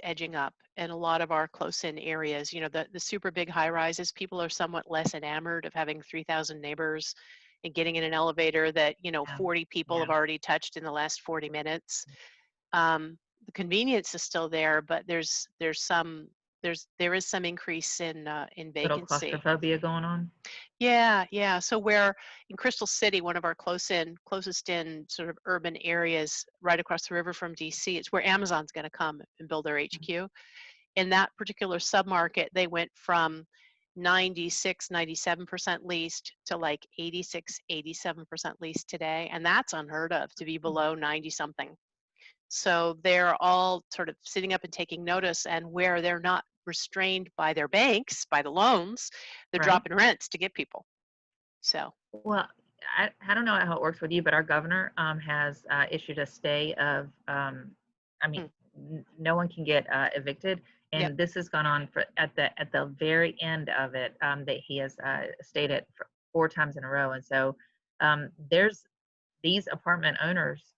edging up in a lot of our close-in areas. You know, the super big high rises, people are somewhat less enamored of having 3,000 neighbors and getting in an elevator that, Yeah. 40 people Yeah. have already touched in the last 40 minutes. The convenience is still there, but there is some increase in Little vacancy. claustrophobia going on. Yeah, yeah. So where in Crystal City, one of our closest in sort of urban areas, right across the river from DC, it's where Amazon's going to come and build their HQ. In that particular submarket, they went from 96, 97% leased to like 86, 87% leased today. And that's unheard of to be below 90 something. So they're all sort of sitting up and taking notice, and where they're not restrained by their banks, by the loans, they're Right. dropping rents to get people. So. Well, I don't know how it works with you, but our governor has issued a stay of, I mean, no one can get evicted. And Yep. this has gone on for at the very end of it, that he has stayed it for 4 times in a row. And so there's these apartment owners,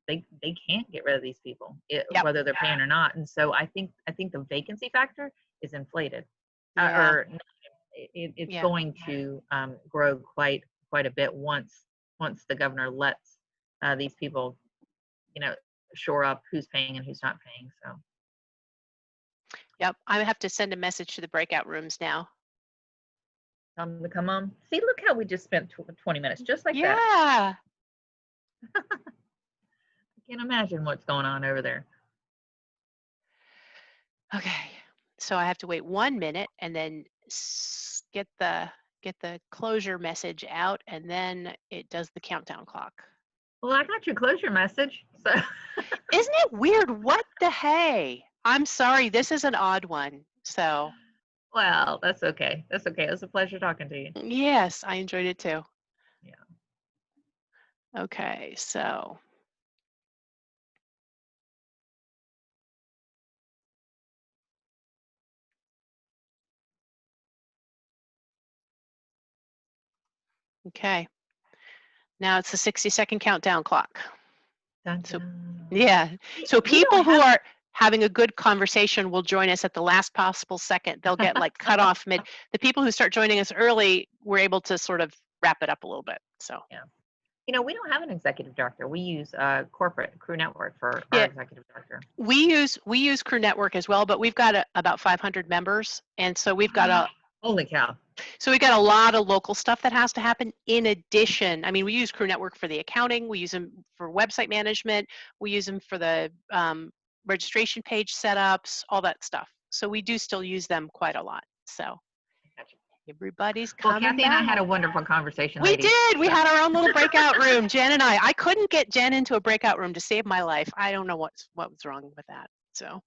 they can't get rid of these people, Yep. whether they're paying or not. And so I think the vacancy factor is inflated, Yeah. or it's Yeah. going to grow quite a bit once the governor lets these people, shore up who's paying and who's not paying. So. Yep. I have to send a message to the breakout rooms now. Tell them to come on. See, look how we just spent 20 minutes just like that. Yeah. I can't imagine what's going on over there. Okay. So I have to wait 1 minute and then get the closure message out, and then it does the countdown clock. Well, I got your closure message. So. Isn't it weird? What the hey? I'm sorry. This is an odd one. So. Well, that's okay. That's okay. It was a pleasure talking to you. Yes, I enjoyed it too. Yeah. Okay, so. Okay. Now it's the 60-second countdown clock. Dun, So, dun. yeah. So people who are having a good conversation will join us at the last possible second. They'll get like cut off mid. The people who start joining us early, we're able to sort of wrap it up a little bit. So. Yeah. We don't have an executive director. We use corporate Crew Network for our executive director. We use Crew Network as well, but we've got about 500 members, and so we've got holy cow. So we got a lot of local stuff that has to happen in addition. I mean, we use Crew Network for the accounting, we use them for website management, we use them for the registration page setups, all that stuff. So we do still use them quite a lot. So everybody's coming Kathy back. and I had a wonderful conversation. We did. We had our own little breakout room, Jen and I. I couldn't get Jen into a breakout room to save my life. I don't know what was wrong with that. So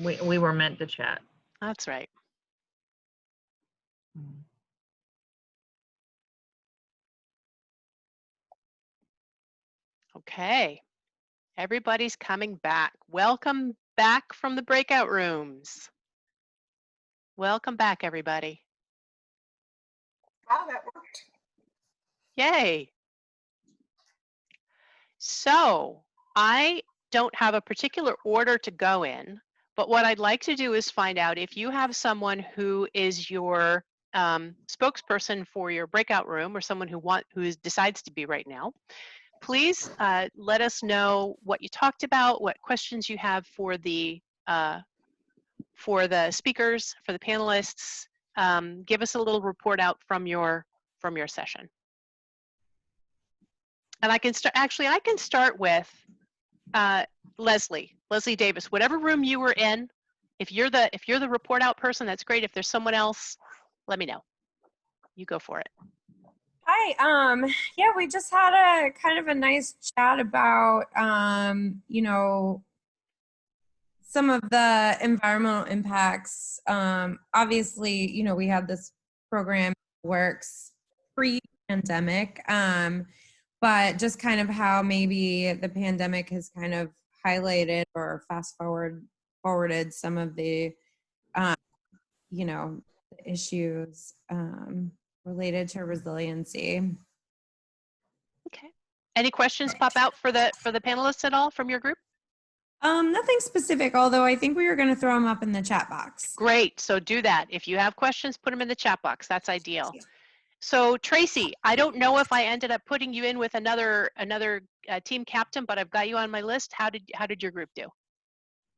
we were meant to chat. That's right. Okay. Everybody's coming back. Welcome back from the breakout rooms. Welcome back, everybody. Wow, that worked. Yay. So I don't have a particular order to go in, but what I'd like to do is find out if you have someone who is your spokesperson for your breakout room, or someone who decides to be right now. Please let us know what you talked about, what questions you have for the speakers, for the panelists. Give us a little report out from your session. And I can start. Actually, I can start with Leslie Davis. Whatever room you were in, if you're the report out person, that's great. If there's someone else, let me know. You go for it. Hi. Yeah, we just had a kind of a nice chat about, some of the environmental impacts. Obviously, we had this program that works pre-pandemic, but just kind of how maybe the pandemic has kind of highlighted or forwarded some of the, issues related to resiliency. Okay. Any questions pop out for the panelists at all from your group? Nothing specific, although I think we were going to throw them up in the chat box. Great. So do that. If you have questions, put them in the chat box. That's ideal. So Tracy, I don't know if I ended up putting you in with another team captain, but I've got you on my list. How did your group do?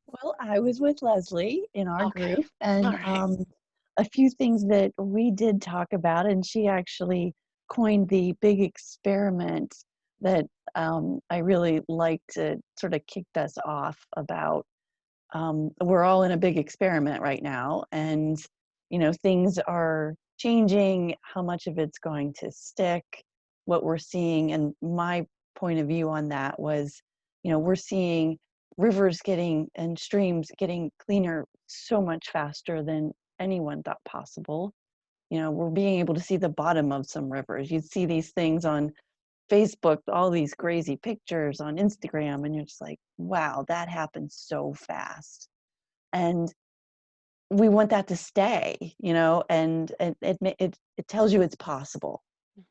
Well, I was with Leslie in our group, and right. a few things that we did talk about, and she actually coined the big experiment that I really liked to sort of kicked us off about. We're all in a big experiment right now, and things are changing, how much of it's going to stick, what we're seeing. And my point of view on that was, we're seeing rivers and streams getting cleaner so much faster than anyone thought possible. We're being able to see the bottom of some rivers. You'd see these things on Facebook, all these crazy pictures on Instagram, and you're just like, wow, that happened so fast. And we want that to stay, and it tells you it's possible.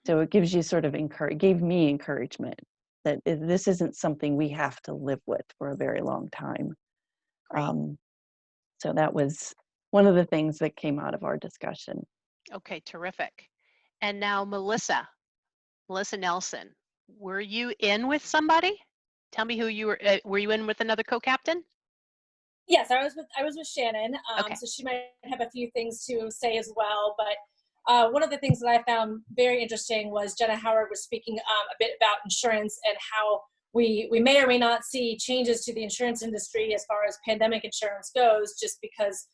So it gives you sort of gave me encouragement that this isn't something we have to live with for a very long time. So that was one of the things that came out of our discussion. Okay, terrific. And now Melissa Nelson, were you in with somebody? Tell me who you were you in with another co-captain? Yes, I was with Shannon. Okay. So she might have a few things to say as well. But one of the things that I found very interesting was Jenna Howard was speaking a bit about insurance and how we may or may not see changes to the insurance industry as far as pandemic insurance goes, just because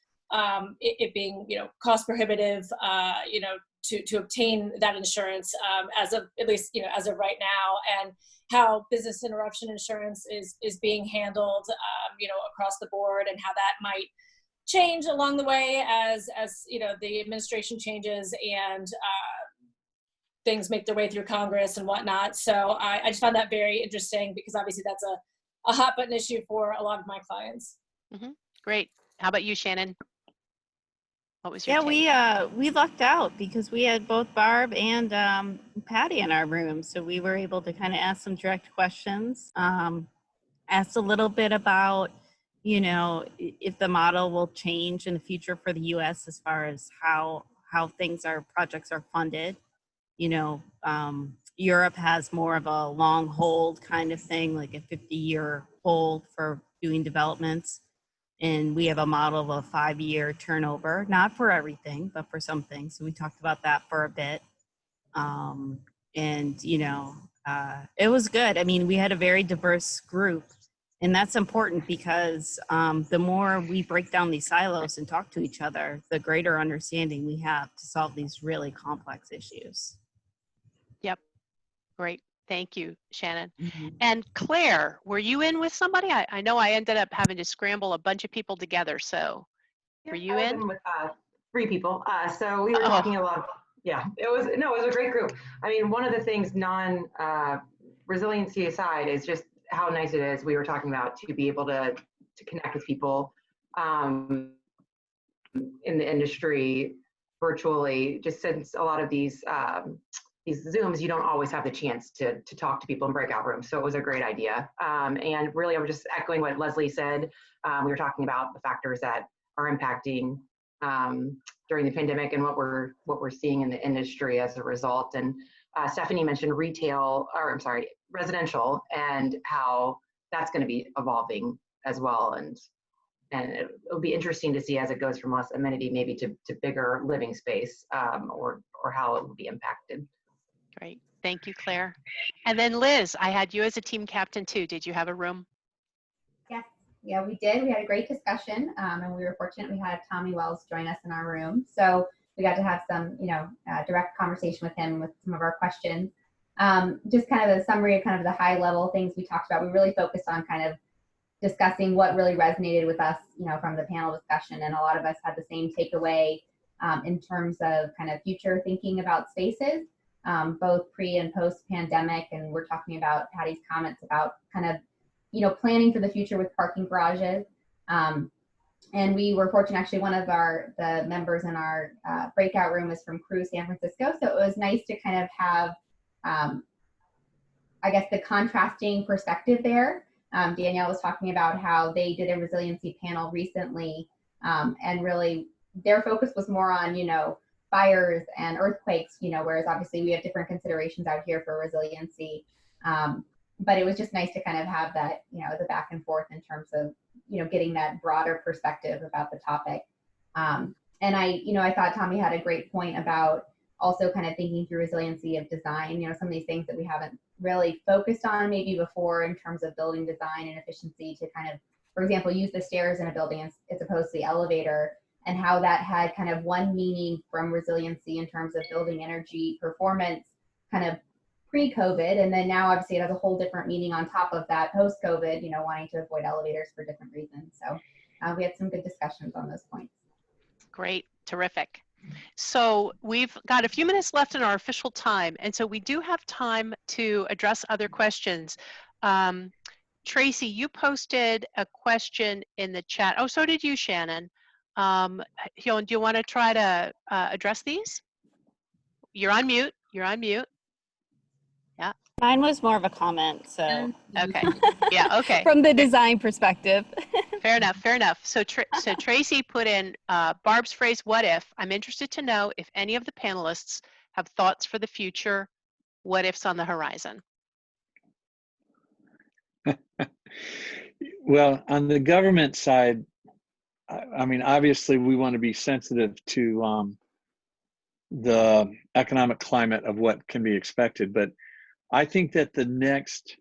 it being cost prohibitive, to obtain that insurance as of at least as of right now, and how business interruption insurance is being handled across the board, and how that might change along the way as the administration changes and things make their way through Congress and whatnot. So I just found that very interesting, because obviously that's a hot button issue for a lot of my clients. Mm-hmm. Great. How about you, Shannon? What was your take? We lucked out because we had both Barb and Patty in our room, so we were able to kind of ask some direct questions. Asked a little bit about, if the model will change in the future for the U.S. as far as how projects are funded. Europe has more of a long hold kind of thing, like a 50-year hold for doing developments. And we have a model of a 5-year turnover, not for everything, but for some things. So we talked about that for a bit. It was good. I mean, we had a very diverse group, and that's important because the more we break down these silos and talk to each other, the greater understanding we have to solve these really complex issues. Yep. Great. Thank you, Shannon. Mm-hmm. And Claire, were you in with somebody? I know I ended up having to scramble a bunch of people together. So were you I was in? with 3 people. So we were talking a lot. Yeah, it was a great group. I mean, one of the things resiliency aside is just how nice it is. We were talking about to be able to connect with people in the industry virtually, just since a lot of these Zooms, you don't always have the chance to talk to people in breakout rooms. So it was a great idea. And really, I was just echoing what Leslie said. We were talking about the factors that are impacting during the pandemic and what we're seeing in the industry as a result. And Stephanie mentioned residential, and how that's going to be evolving as well. And it'll be interesting to see as it goes from less amenity maybe to bigger living space, or how it will be impacted. Great. Thank you, Claire. And then Liz, I had you as a team captain too. Did you have a room? Yes. Yeah, we did. We had a great discussion, and we were fortunate we had Tommy Wells join us in our room. So we got to have some, direct conversation with him with some of our questions. Just kind of a summary of kind of the high level things we talked about. We really focused on kind of discussing what really resonated with us, from the panel discussion, and a lot of us had the same takeaway in terms of kind of future thinking about spaces, both pre and post pandemic. And we're talking about Patty's comments about kind of, planning for the future with parking garages. And we were fortunate, actually, one of the members in our breakout room is from Crew, San Francisco. So it was nice to kind of have, I guess, the contrasting perspective there. Danielle was talking about how they did a resiliency panel recently, and really their focus was more on, fires and earthquakes, whereas obviously we have different considerations out here for resiliency. But it was just nice to kind of have that, the back and forth in terms of, getting that broader perspective about the topic. And I thought Tommy had a great point about also kind of thinking through resiliency of design, some of these things that we haven't really focused on maybe before in terms of building design and efficiency, to kind of, for example, use the stairs in a building as opposed to the elevator, and how that had kind of one meaning from resiliency in terms of building energy performance kind of pre-COVID. And then now obviously it has a whole different meaning on top of that post-COVID, you know, wanting to avoid elevators for different reasons. So we had some good discussions on those points. Great, terrific. So we've got a few minutes left in our official time, and so we do have time to address other questions. Tracy, you posted a question in the chat. Oh, so did you, Shannon. Hyon, do you want to try to address these? You're on mute. You're on mute. Yeah. Mine was more of a comment, so. Okay. Yeah, okay. From the design perspective. Fair enough, fair enough. So, so Tracy put in Barb's phrase, what if? I'm interested to know if any of the panelists have thoughts for the future, what ifs on the horizon. Well, on the government side, I mean, obviously we want to be sensitive to the economic climate of what can be expected, but I think that the next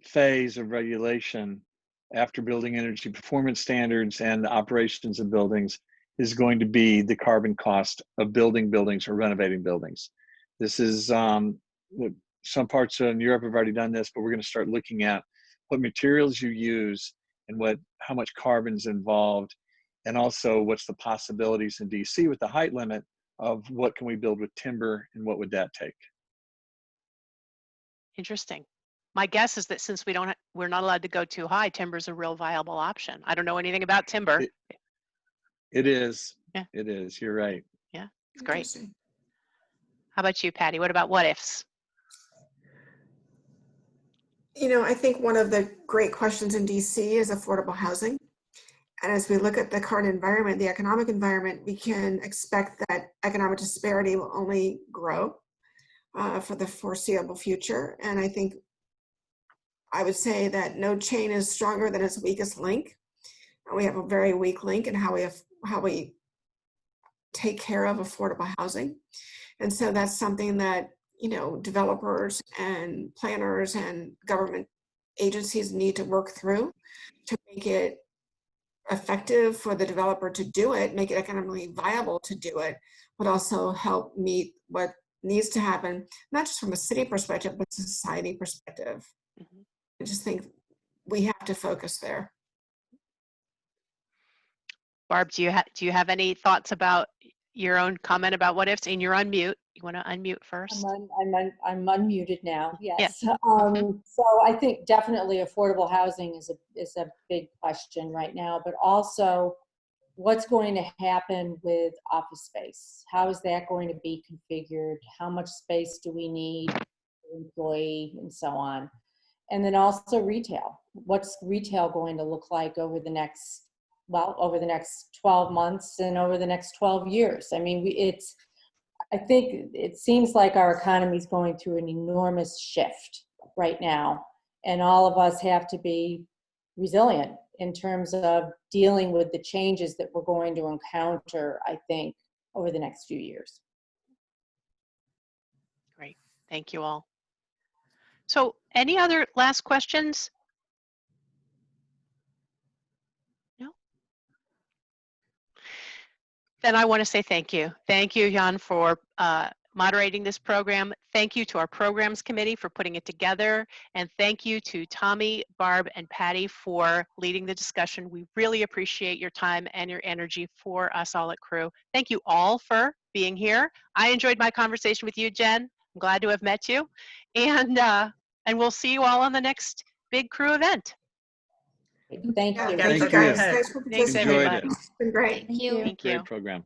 phase of regulation after building energy performance standards and the operations of buildings is going to be the carbon cost of building buildings or renovating buildings. This is some parts in Europe have already done this, but we're going to start looking at what materials you use and how much carbon's involved, and also what's the possibilities in DC with the height limit of what can we build with timber and what would that take. Interesting. My guess is that since we're not allowed to go too high, timber is a real viable option. I don't know anything about timber. It is. Yeah. It is. You're right. Yeah, it's great. How about you, Patty? What about what ifs? You know, I think one of the great questions in DC is affordable housing. And as we look at the current environment, the economic environment, we can expect that economic disparity will only grow for the foreseeable future. And I think I would say that no chain is stronger than its weakest link. And we have a very weak link in how we take care of affordable housing. And so that's something that, you know, developers and planners and government agencies need to work through to make it effective for the developer to do it, make it economically viable to do it, but also help meet what needs to happen, not just from a city perspective, but society perspective. Mm-hmm. I just think we have to focus there. Barb, do you have any thoughts about your own comment about what ifs? And you're on mute. You want to unmute first? I'm unmuted now. Yes. Yeah. So I think definitely affordable housing is a big question right now, but also what's going to happen with office space? How is that going to be configured? How much space do we need for employee and so on? And then also retail. What's retail going to look like over the next 12 months and over the next 12 years? I mean, I think it seems like our economy is going through an enormous shift right now, and all of us have to be resilient in terms of dealing with the changes that we're going to encounter, I think, over the next few years. Great. Thank you all. So any other last questions? No? Then I want to say thank you. Thank you, Hyon, for moderating this program. Thank you to our programs committee for putting it together. And thank you to Tommy, Barb, and Patty for leading the discussion. We really appreciate your time and your energy for us all at Crew. Thank you all for being here. I enjoyed my conversation with you, Jen. I'm glad to have met you. And we'll see you all on the next big Crew event. Thank you. Thank you guys. Thanks for participating. Enjoyed it. It's been great. Thank you. Thank you. Great program.